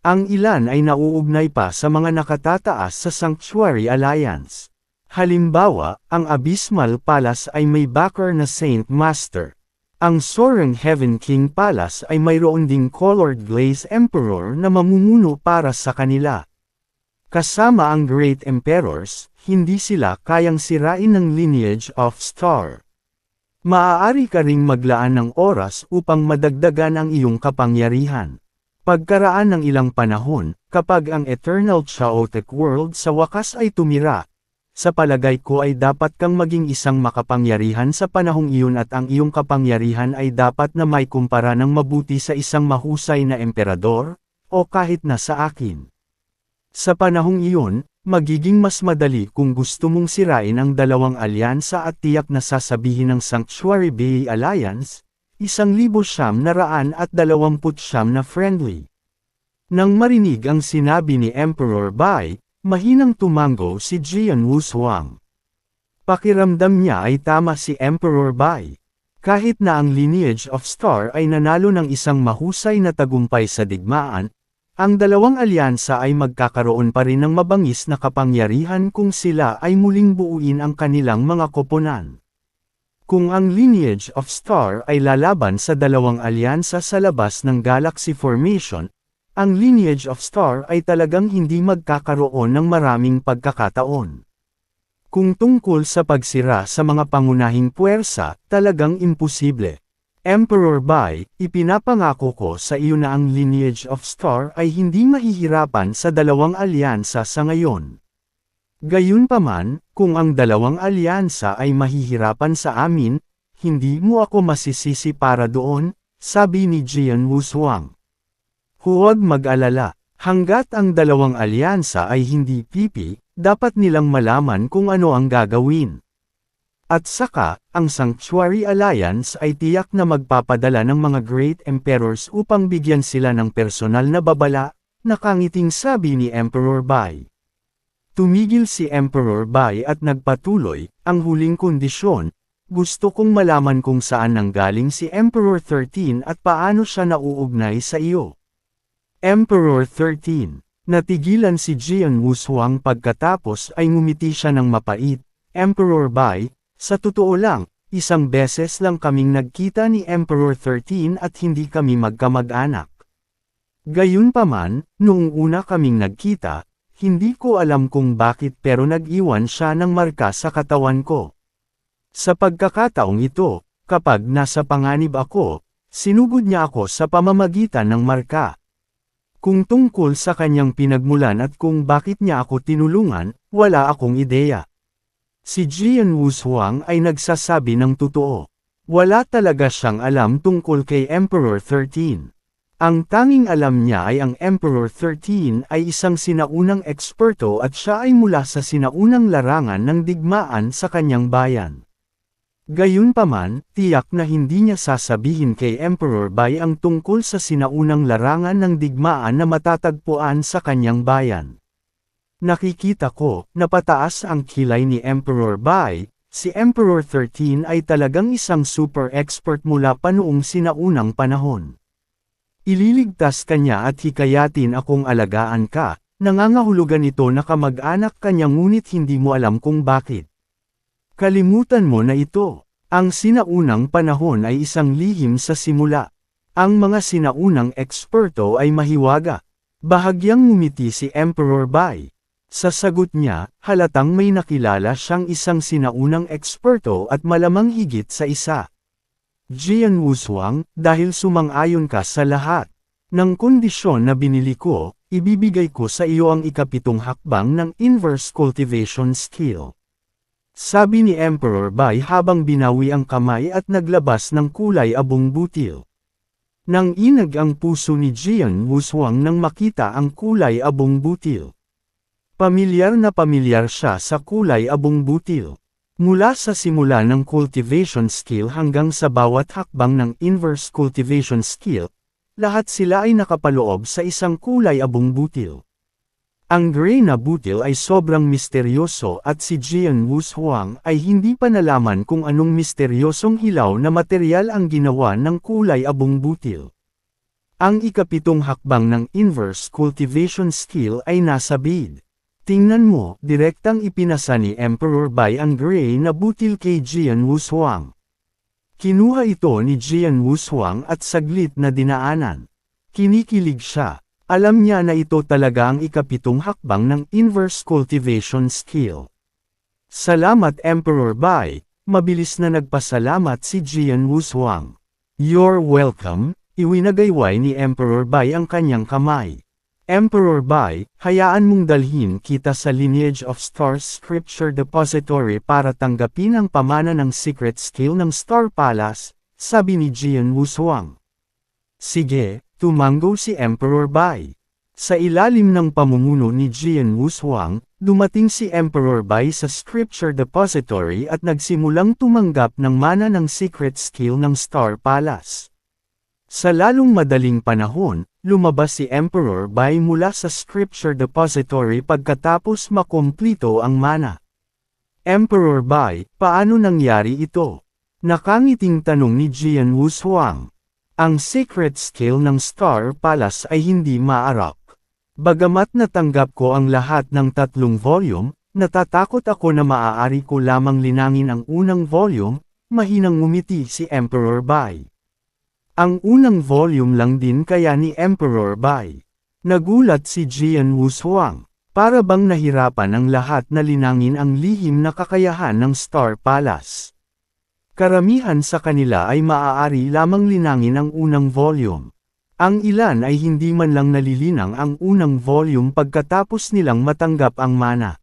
Ang ilan ay nauugnay pa sa mga nakatataas sa Sanctuary Alliance. Halimbawa, ang Abysmal Palace ay may backer na Saint Master. Ang Soaring Heaven King Palace ay mayroon ding Colored Glaze Emperor na mamumuno para sa kanila. Kasama ang Great Emperors, hindi sila kayang sirain ng lineage of Star. Maaari ka ring maglaan ng oras upang madagdagan ang iyong kapangyarihan. Pagkaraan ng ilang panahon, kapag ang Eternal Chaotic World sa wakas ay tumira, sa palagay ko ay dapat kang maging isang makapangyarihan sa panahong iyon at ang iyong kapangyarihan ay dapat na may kumpara ng mabuti sa isang mahusay na emperador, o kahit na sa akin. Sa panahong iyon, magiging mas madali kung gusto mong sirain ang dalawang alyansa at tiyak na sasabihin ng Sanctuary Bay Alliance, 1,929 na friendly. Nang marinig ang sinabi ni Emperor Bai, mahinang tumango si Jian Wushuang. Pakiramdam niya ay tama si Emperor Bai. Kahit na ang lineage of Star ay nanalo ng isang mahusay na tagumpay sa digmaan, ang dalawang alyansa ay magkakaroon pa rin ng mabangis na kapangyarihan kung sila ay muling buuin ang kanilang mga koponan. Kung ang lineage of Star ay lalaban sa dalawang alyansa sa labas ng Galaxy Formation, ang lineage of Star ay talagang hindi magkakaroon ng maraming pagkakataon. Kung tungkol sa pagsira sa mga pangunahing puwersa, talagang imposible. Emperor Bai, ipinapangako ko sa iyo na ang lineage of Star ay hindi mahihirapan sa dalawang alyansa sa ngayon. Gayunpaman, kung ang dalawang alyansa ay mahihirapan sa amin, hindi mo ako masisisi para doon, sabi ni Jian Wushuang. Huwag mag-alala, hanggat ang dalawang alyansa ay hindi pipi, dapat nilang malaman kung ano ang gagawin. At saka, ang Sanctuary Alliance ay tiyak na magpapadala ng mga Great Emperors upang bigyan sila ng personal na babala, nakangiting sabi ni Emperor Bai. Tumigil si Emperor Bai at nagpatuloy, ang huling kondisyon, gusto kong malaman kung saan nanggaling si Emperor 13 at paano siya nauugnay sa iyo. Emperor 13, natigilan si Jian Wushuang pagkatapos ay ngumiti siya ng mapait. Emperor Bai, sa totoo lang, isang beses lang kaming nagkita ni Emperor 13 at hindi kami magkamag-anak. Gayunpaman, noong una kaming nagkita, hindi ko alam kung bakit pero nag-iwan siya ng marka sa katawan ko. Sa pagkakataong ito, kapag nasa panganib ako, sinugod niya ako sa pamamagitan ng marka. Kung tungkol sa kanyang pinagmulan at kung bakit niya ako tinulungan, wala akong ideya. Si Jian Wushuang ay nagsasabi ng totoo. Wala talaga siyang alam tungkol kay Emperor 13. Ang tanging alam niya ay ang Emperor 13 ay isang sinaunang eksperto at siya ay mula sa sinaunang larangan ng digmaan sa kanyang bayan. Gayunpaman, tiyak na hindi niya sasabihin kay Emperor Bai ang tungkol sa sinaunang larangan ng digmaan na matatagpuan sa kanyang bayan. Nakikita ko, na pataas ang kilay ni Emperor Bai, si Emperor 13 ay talagang isang super expert mula pa noong sinaunang panahon. Ililigtas kanya at hikayatin akong alagaan ka, nangangahulugan ito na kamag-anak kanya ngunit hindi mo alam kung bakit. Kalimutan mo na ito. Ang sinaunang panahon ay isang lihim sa simula. Ang mga sinaunang eksperto ay mahiwaga. Bahagyang ngumiti si Emperor Bai. Sa sagot niya, halatang may nakilala siyang isang sinaunang eksperto at malamang higit sa isa. Jian Wushuang, dahil sumang-ayon ka sa lahat ng kondisyon na binili ko, ibibigay ko sa iyo ang ikapitong hakbang ng inverse cultivation skill. Sabi ni Emperor Bai habang binawi ang kamay at naglabas ng kulay abong butil. Nang inag ang puso ni Jian Wushuang nang makita ang kulay abong butil. Pamilyar na pamilyar siya sa kulay abong butil. Mula sa simula ng cultivation skill hanggang sa bawat hakbang ng inverse cultivation skill, lahat sila ay nakapaloob sa isang kulay abong butil. Ang gray na butil ay sobrang misteryoso at si Jian Wushuang ay hindi pa nalaman kung anong misteryosong hilaw na materyal ang ginawa ng kulay abong butil. Ang ikapitong hakbang ng inverse cultivation skill ay nasa bid. Tingnan mo, direktang ipinasa ni Emperor Bai ang gray na butil kay Jian Wushuang. Kinuha ito ni Jian Wushuang at saglit na dinaanan. Kinikilig siya. Alam niya na ito talaga ang ikapitong hakbang ng inverse cultivation skill. Salamat Emperor Bai, mabilis na nagpasalamat si Jian Wushuang. You're welcome, iwinagayway ni Emperor Bai ang kanyang kamay. Emperor Bai, hayaan mong dalhin kita sa Lineage of Stars Scripture Depository para tanggapin ang pamana ng secret skill ng Star Palace, sabi ni Jian Wushuang. Sige. Tumango si Emperor Bai. Sa ilalim ng pamumuno ni Jian Wushuang, dumating si Emperor Bai sa Scripture Depository at nagsimulang tumanggap ng mana ng secret skill ng Star Palace. Sa lalong madaling panahon, lumabas si Emperor Bai mula sa Scripture Depository pagkatapos makumplito ang mana. Emperor Bai, paano nangyari ito? Nakangiting tanong ni Jian Wushuang. Ang secret skill ng Star Palace ay hindi maarap. Bagamat natanggap ko ang lahat ng 3 volume, natatakot ako na maaari ko lamang linangin ang unang volume, mahinang ngumiti si Emperor Bai. Ang unang volume lang din kaya ni Emperor Bai. Nagulat si Jian Wushuang. Para bang nahirapan ang lahat na linangin ang lihim na kakayahan ng Star Palace. Karamihan sa kanila ay maaari lamang linangin ang unang volume. Ang ilan ay hindi man lang nalilinang ang unang volume pagkatapos nilang matanggap ang mana.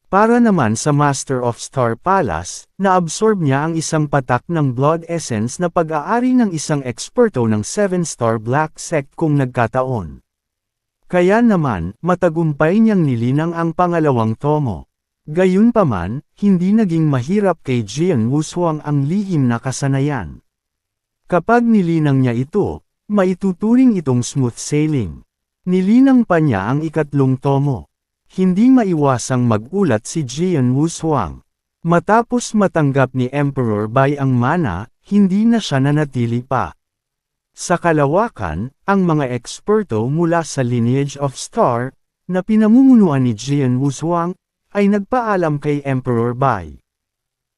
Para naman sa Master of Star Palace, naabsorb niya ang isang patak ng Blood Essence na pag-aari ng isang eksperto ng 7-star Black Sect kung nagkataon. Kaya naman, matagumpay niyang nilinang ang pangalawang tomo. Gayunpaman, hindi naging mahirap kay Jian Wushuang ang lihim na kasanayan. Kapag nilinang niya ito, maituturing itong smooth sailing. Nilinang pa niya ang ikatlong tomo. Hindi maiwasang magulat si Jian Wushuang. Matapos matanggap ni Emperor Bai ang mana, hindi na siya nanatili pa. Sa kalawakan, ang mga eksperto mula sa Lineage of Star, na pinamumunuan ni Jian Wushuang, ay nagpaalam kay Emperor Bai.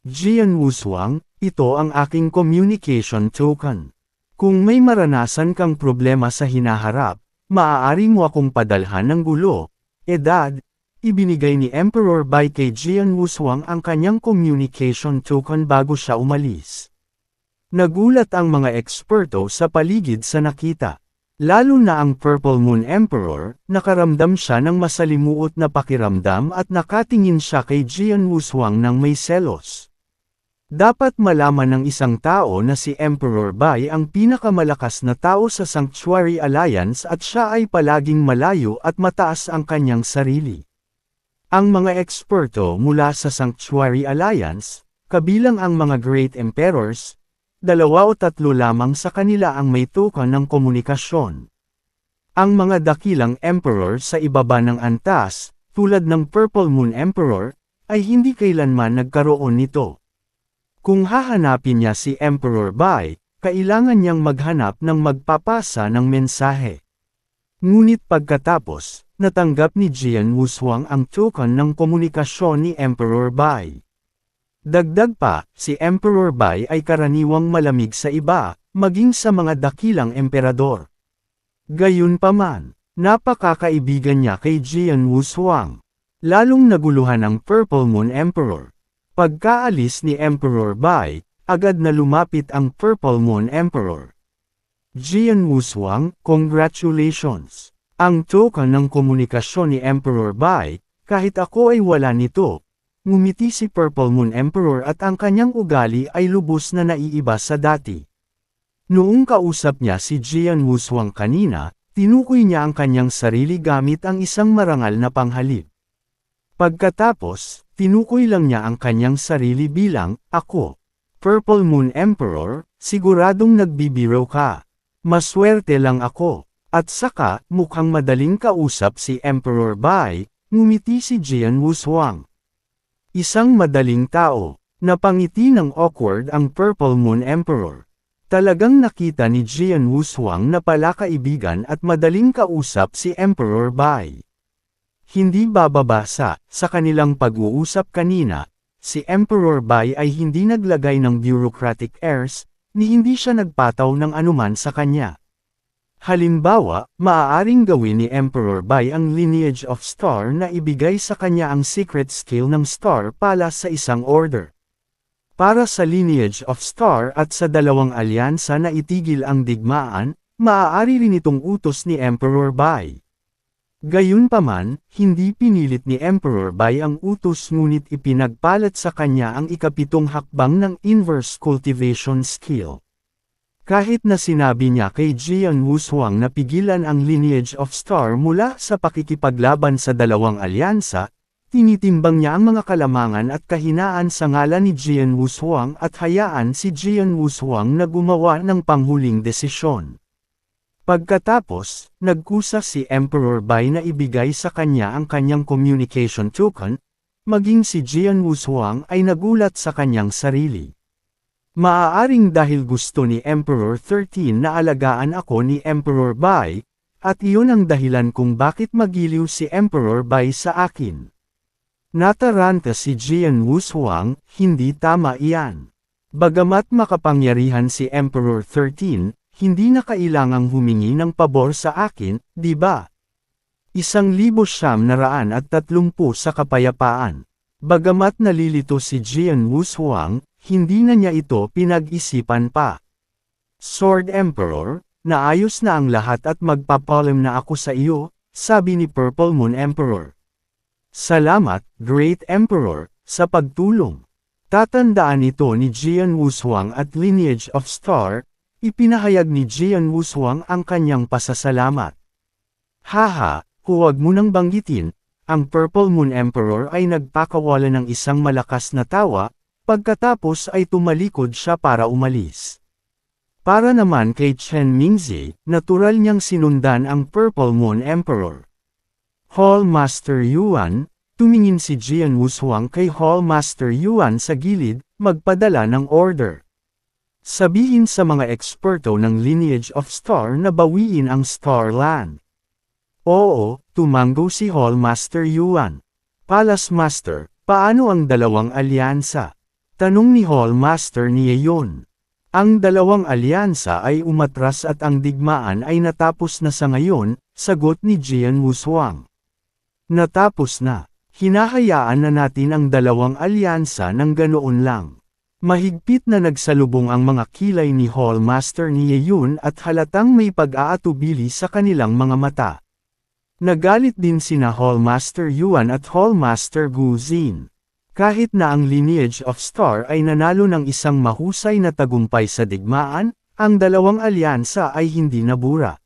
Jian Wushuang, ito ang aking communication token. Kung may maranasan kang problema sa hinaharap, maaari mo akong padalhan ng gulo, edad. Ibinigay ni Emperor Bai kay Jian Wushuang ang kanyang communication token bago siya umalis. Nagulat ang mga eksperto sa paligid sa nakita. Lalo na ang Purple Moon Emperor, nakaramdam siya ng masalimuot na pakiramdam at nakatingin siya kay Jian Wushuang ng may selos. Dapat malaman ng isang tao na si Emperor Bai ang pinakamalakas na tao sa Sanctuary Alliance at siya ay palaging malayo at mataas ang kanyang sarili. Ang mga eksperto mula sa Sanctuary Alliance, kabilang ang mga Great Emperors, 2 o 3 lamang sa kanila ang may token ng komunikasyon. Ang mga dakilang emperor sa ibaba ng antas, tulad ng Purple Moon Emperor, ay hindi kailanman nagkaroon nito. Kung hahanapin niya si Emperor Bai, kailangan niyang maghanap ng magpapasa ng mensahe. Ngunit pagkatapos, natanggap ni Jian Wushuang ang token ng komunikasyon ni Emperor Bai. Dagdag pa, si Emperor Bai ay karaniwang malamig sa iba, maging sa mga dakilang emperador. Gayunpaman, napakakaibigan niya kay Jian Wushuang. Lalong naguluhan ang Purple Moon Emperor. Pagkaalis ni Emperor Bai, agad na lumapit ang Purple Moon Emperor. Jian Wushuang, congratulations! Ang token ng komunikasyon ni Emperor Bai, kahit ako ay wala nito. Ngumiti si Purple Moon Emperor at ang kanyang ugali ay lubos na naiiba sa dati. Noong kausap niya si Jian Wushuang kanina, tinukoy niya ang kanyang sarili gamit ang isang marangal na panghalip. Pagkatapos, tinukoy lang niya ang kanyang sarili bilang, ako. Purple Moon Emperor, siguradong nagbibiro ka. Maswerte lang ako. At saka, mukhang madaling kausap si Emperor Bai, ngumiti si Jian Wushuang. Isang madaling tao. Napangiti ng awkward ang Purple Moon Emperor. Talagang nakita ni Jian Wushuang na pala kaibigan at madaling kausap si Emperor Bai. Hindi bababasa, sa kanilang pag-uusap kanina, si Emperor Bai ay hindi naglagay ng bureaucratic airs, ni hindi siya nagpataw ng anuman sa kanya. Halimbawa, maaaring gawin ni Emperor Bai ang Lineage of Star na ibigay sa kanya ang secret skill ng Star Palace sa isang order. Para sa Lineage of Star at sa dalawang alyansa na itigil ang digmaan, maaari rin itong utos ni Emperor Bai. Gayunpaman, hindi pinilit ni Emperor Bai ang utos ngunit ipinagpalat sa kanya ang ikapitong hakbang ng Inverse Cultivation Skill. Kahit na sinabi niya kay Jian Wushuang na pigilan ang Lineage of Star mula sa pakikipaglaban sa dalawang alyansa, tinitimbang niya ang mga kalamangan at kahinaan sa ngalan ni Jian Wushuang at hayaan si Jian Wushuang na gumawa ng panghuling desisyon. Pagkatapos, nagkusa si Emperor Bai na ibigay sa kanya ang kanyang communication token, maging si Jian Wushuang ay nagulat sa kanyang sarili. Maaaring dahil gusto ni Emperor 13 na alagaan ako ni Emperor Bai, at iyon ang dahilan kung bakit magiliw si Emperor Bai sa akin. Nataranta si Jian Wushuang, hindi tama iyan. Bagamat makapangyarihan si Emperor 13, hindi na kailangang humingi ng pabor sa akin, di ba? 1930 sa kapayapaan. Bagamat nalilito si Jian Wushuang, hindi na niya ito pinag-isipan pa. Sword Emperor, naayos na ang lahat at magpapalam na ako sa iyo, sabi ni Purple Moon Emperor. Salamat, Great Emperor, sa pagtulong. Tatandaan ito ni Jian Wushuang at Lineage of Star, ipinahayag ni Jian Wushuang ang kanyang pasasalamat. Haha, huwag mo nang banggitin, ang Purple Moon Emperor ay nagpakawala ng isang malakas na tawa, pagkatapos ay tumalikod siya para umalis. Para naman kay Chen Mingzi, natural niyang sinundan ang Purple Moon Emperor. Hall Master Yuan, tumingin si Jian Wushuang kay Hall Master Yuan sa gilid, magpadala ng order. Sabihin sa mga eksperto ng Lineage of Star na bawiin ang Starland. Oo, tumanggo si Hall Master Yuan. Palace Master, paano ang dalawang alyansa? Tanong ni Hall Master ni Yeon. Ang dalawang alyansa ay umatras at ang digmaan ay natapos na sa ngayon, sagot ni Jian Wushuang. Natapos na. Hinahayaan na natin ang dalawang alyansa ng ganoon lang. Mahigpit na nagsalubong ang mga kilay ni Hall Master ni Yeon at halatang may pag-aatubili sa kanilang mga mata. Nagalit din sina Hall Master Yuan at Hall Master Gu Xin. Kahit na ang Lineage of Star ay nanalo ng isang mahusay na tagumpay sa digmaan, ang dalawang alyansa ay hindi nabura.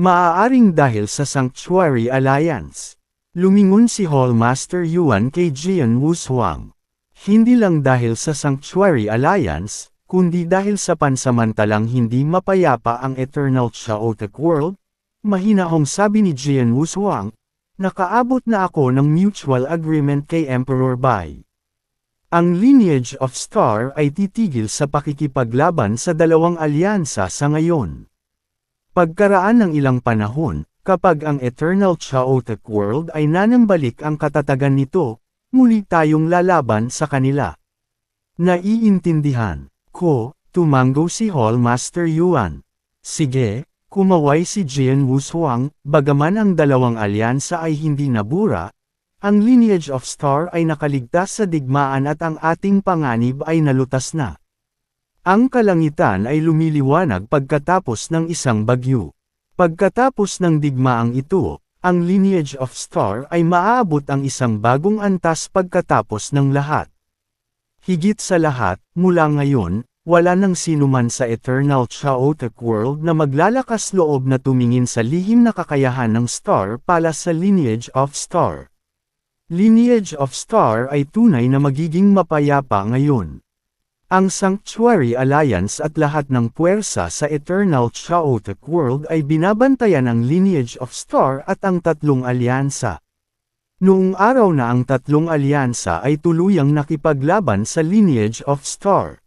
Maaaring dahil sa Sanctuary Alliance. Lumingon si Hall Master Yuan kay Jian Wushuang. Hindi lang dahil sa Sanctuary Alliance, kundi dahil sa pansamantalang hindi mapayapa ang Eternal Chaotic World, mahinahong sabi ni Jian Wushuang, nakaabot na ako ng mutual agreement kay Emperor Bai. Ang Lineage of Star ay titigil sa pakikipaglaban sa dalawang alyansa sa ngayon. Pagkaraan ng ilang panahon, kapag ang Eternal Chaotic World ay nanambalik ang katatagan nito, muli tayong lalaban sa kanila. Naiintindihan ko, tumango si Hallmaster Yuan. Sige, kumaway si Jian Wushuang, bagaman ang dalawang alyansa ay hindi nabura, ang Lineage of Star ay nakaligtas sa digmaan at ang ating panganib ay nalutas na. Ang kalangitan ay lumiliwanag pagkatapos ng isang bagyo. Pagkatapos ng digmaang ito, ang Lineage of Star ay maaabot ang isang bagong antas pagkatapos ng lahat. Higit sa lahat, mula ngayon, wala nang sinuman sa Eternal Chaotic World na maglalakas loob na tumingin sa lihim na kakayahan ng Star pala sa Lineage of Star. Lineage of Star ay tunay na magiging mapayapa ngayon. Ang Sanctuary Alliance at lahat ng puwersa sa Eternal Chaotic World ay binabantayan ang Lineage of Star at ang tatlong alyansa. Noong araw na ang tatlong alyansa ay tuluyang nakipaglaban sa Lineage of Star.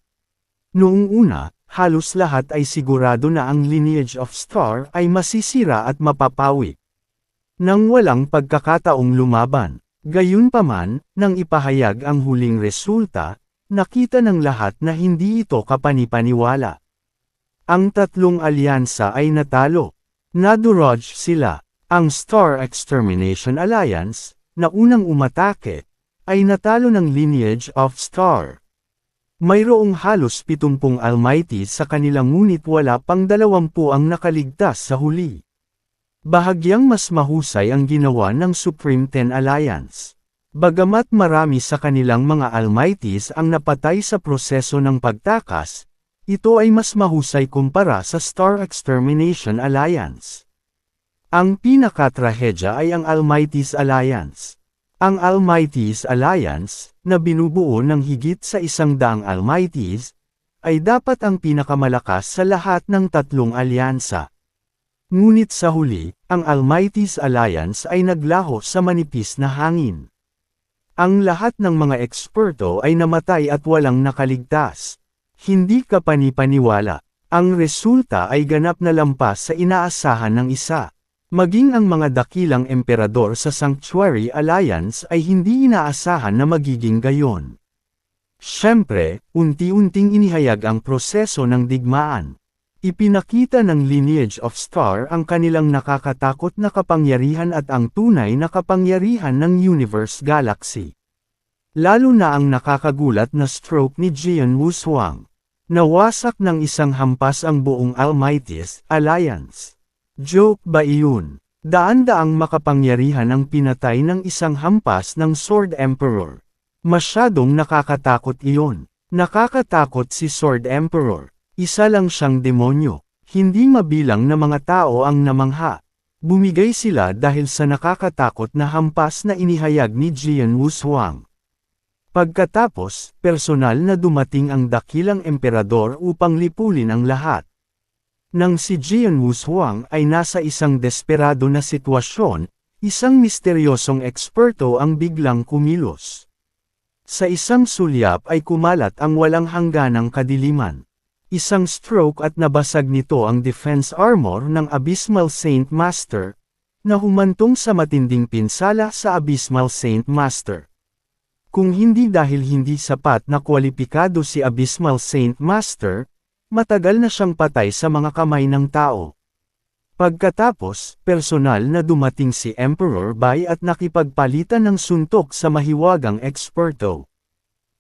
Noong una, halos lahat ay sigurado na ang Lineage of Star ay masisira at mapapawi. Nang walang pagkakataong lumaban. Gayunpaman, nang ipahayag ang huling resulta, nakita ng lahat na hindi ito kapanipaniwala. Ang tatlong alyansa ay natalo. Nadurog sila. Ang Star Extermination Alliance, na unang umatake, ay natalo ng Lineage of Star. Mayroong halos 70 Almighties sa kanilang ngunit wala pang 20 ang nakaligtas sa huli. Bahagyang mas mahusay ang ginawa ng Supreme Ten Alliance. Bagamat marami sa kanilang mga Almighties ang napatay sa proseso ng pagtakas, ito ay mas mahusay kumpara sa Star Extermination Alliance. Ang pinakatrahedya ay ang Almighties Alliance. Ang Almighties Alliance, na binubuo ng higit sa 100 Almighties, ay dapat ang pinakamalakas sa lahat ng tatlong alyansa. Ngunit sa huli, ang Almighties Alliance ay naglaho sa manipis na hangin. Ang lahat ng mga eksperto ay namatay at walang nakaligtas. Hindi kapanipaniwala. Ang resulta ay ganap na lampas sa inaasahan ng isa. Maging ang mga dakilang emperador sa Sanctuary Alliance ay hindi inaasahan na magiging gayon. Siyempre, unti-unting inihayag ang proseso ng digmaan. Ipinakita ng Lineage of Star ang kanilang nakakatakot na kapangyarihan at ang tunay na kapangyarihan ng Universe Galaxy. Lalo na ang nakakagulat na stroke ni Jian Wushuang. Nawasak ng isang hampas ang buong Almighties Alliance. Joke ba iyon? Daan-daang makapangyarihan ang pinatay ng isang hampas ng Sword Emperor. Masyadong nakakatakot iyon. Nakakatakot si Sword Emperor. Isa lang siyang demonyo. Hindi mabilang na mga tao ang namangha. Bumigay sila dahil sa nakakatakot na hampas na inihayag ni Jian Wushuang. Pagkatapos, personal na dumating ang dakilang emperador upang lipulin ang lahat. Nang si Jian Wushuang ay nasa isang desperado na sitwasyon, isang misteryosong eksperto ang biglang kumilos. Sa isang sulyap ay kumalat ang walang hangganang kadiliman. Isang stroke at nabasag nito ang defense armor ng Abysmal Saint Master, na humantong sa matinding pinsala sa Abysmal Saint Master. Kung hindi dahil hindi sapat na kwalipikado si Abysmal Saint Master, matagal na siyang patay sa mga kamay ng tao. Pagkatapos, personal na dumating si Emperor Bai at nakipagpalitan ng suntok sa mahiwagang eksperto.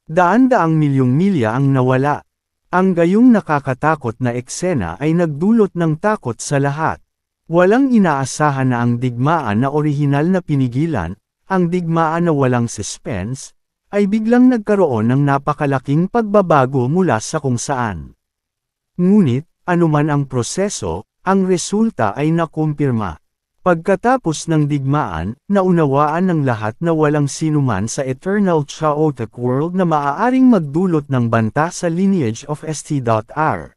Daan-daang milyong milya ang nawala. Ang gayong nakakatakot na eksena ay nagdulot ng takot sa lahat. Walang inaasahan na ang digmaan na orihinal na pinigilan, ang digmaan na walang suspense, ay biglang nagkaroon ng napakalaking pagbabago mula sa kung saan. Ngunit, anuman ang proseso, ang resulta ay nakumpirma. Pagkatapos ng digmaan, naunawaan ng lahat na walang sinuman sa Eternal Chaotic World na maaaring magdulot ng banta sa lineage of St.R.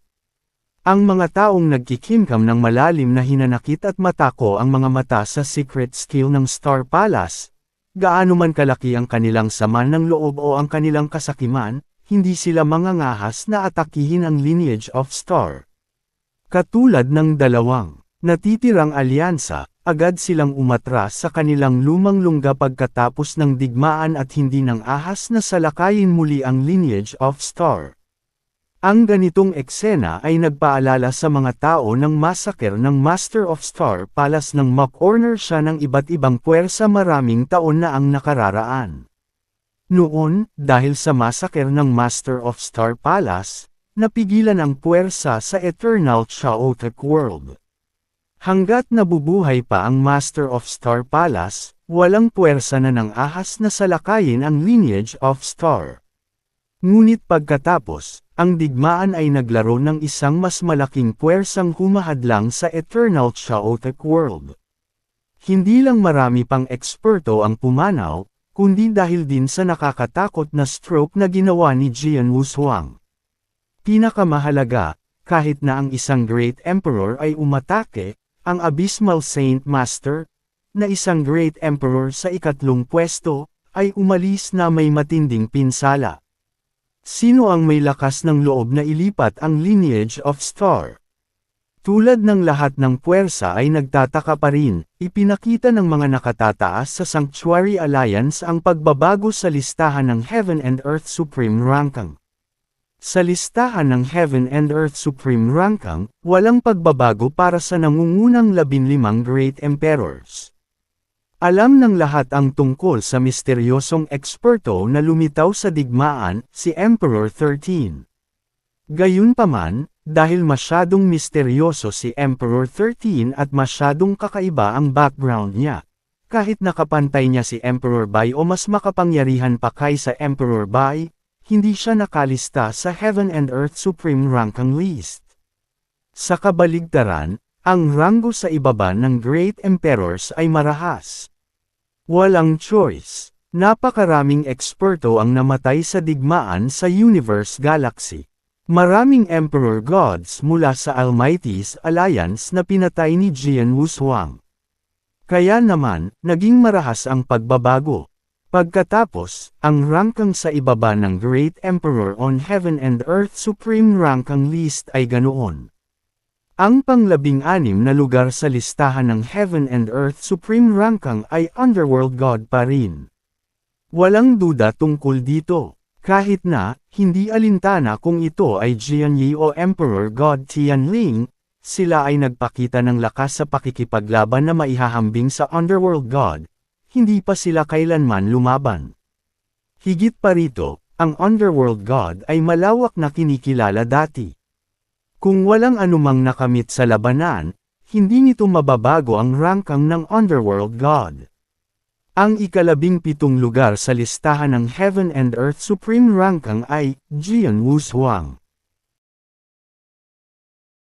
Ang mga taong nagkikimkam ng malalim na hinanakit at matako ang mga mata sa secret skill ng Star Palace. Gaano man kalaki ang kanilang sama ng loob o ang kanilang kasakiman, hindi sila mangangahas na atakihin ang lineage of Star. Katulad ng dalawang natitirang alyansa, agad silang umatras sa kanilang lumang lungga pagkatapos ng digmaan at hindi nang ahas na salakayin muli ang lineage of Star. Ang ganitong eksena ay nagpaalala sa mga tao ng massacre ng Master of Star Palace nang ma-corner siya ng iba't ibang puwersa maraming taon na ang nakararaan. Noon, dahil sa massacre ng Master of Star Palace, napigilan ang puwersa sa Eternal Chaotic World. Hanggat nabubuhay pa ang Master of Star Palace, walang puwersa na nang ahas na salakayin ang lineage of Star. Ngunit pagkatapos, ang digmaan ay naglaro ng isang mas malaking puwersang humahadlang sa Eternal Chaotic World. Hindi lang marami pang eksperto ang pumanaw, kundi dahil din sa nakakatakot na stroke na ginawa ni Jian Wushuang. Pinakamahalaga, kahit na ang isang Great Emperor ay umatake, ang Abysmal Saint Master, na isang Great Emperor sa ikatlong pwesto, ay umalis na may matinding pinsala. Sino ang may lakas ng loob na ilipat ang lineage of Star? Tulad ng lahat ng puwersa ay nagtataka pa rin, ipinakita ng mga nakatataas sa Sanctuary Alliance ang pagbabago sa listahan ng Heaven and Earth Supreme Ranking. Sa listahan ng Heaven and Earth Supreme Ranking, walang pagbabago para sa nangungunang 15 Great Emperors. Alam ng lahat ang tungkol sa misteryosong eksperto na lumitaw sa digmaan, si Emperor 13. Gayunpaman, dahil masyadong misteryoso si Emperor 13 at masyadong kakaiba ang background niya, kahit nakapantay niya si Emperor Bai o mas makapangyarihan pa kaysa Emperor Bai, hindi siya nakalista sa Heaven and Earth Supreme Ranking List. Sa kabaligtaran, ang ranggo sa ibaba ng Great Emperors ay marahas. Walang choice. Napakaraming eksperto ang namatay sa digmaan sa Universe Galaxy. Maraming Emperor Gods mula sa Almighty's Alliance na pinatay ni Jian Wushuang. Kaya naman, naging marahas ang pagbabago. Pagkatapos, ang ranking sa ibaba ng Great Emperor on Heaven and Earth Supreme Ranking List ay ganoon. Ang pang-16 na lugar sa listahan ng Heaven and Earth Supreme Ranking ay Underworld God pa rin. Walang duda tungkol dito, kahit na, hindi alintana kung ito ay Jian Yi o Emperor God Tianling, sila ay nagpakita ng lakas sa pakikipaglaban na maihahambing sa Underworld God, hindi pa sila kailanman lumaban. Higit pa rito, ang Underworld God ay malawak na kinikilala dati. Kung walang anumang nakamit sa labanan, hindi nito mababago ang ranking ng Underworld God. Ang ika-17 lugar sa listahan ng Heaven and Earth Supreme Ranking ay Jian Wushuang.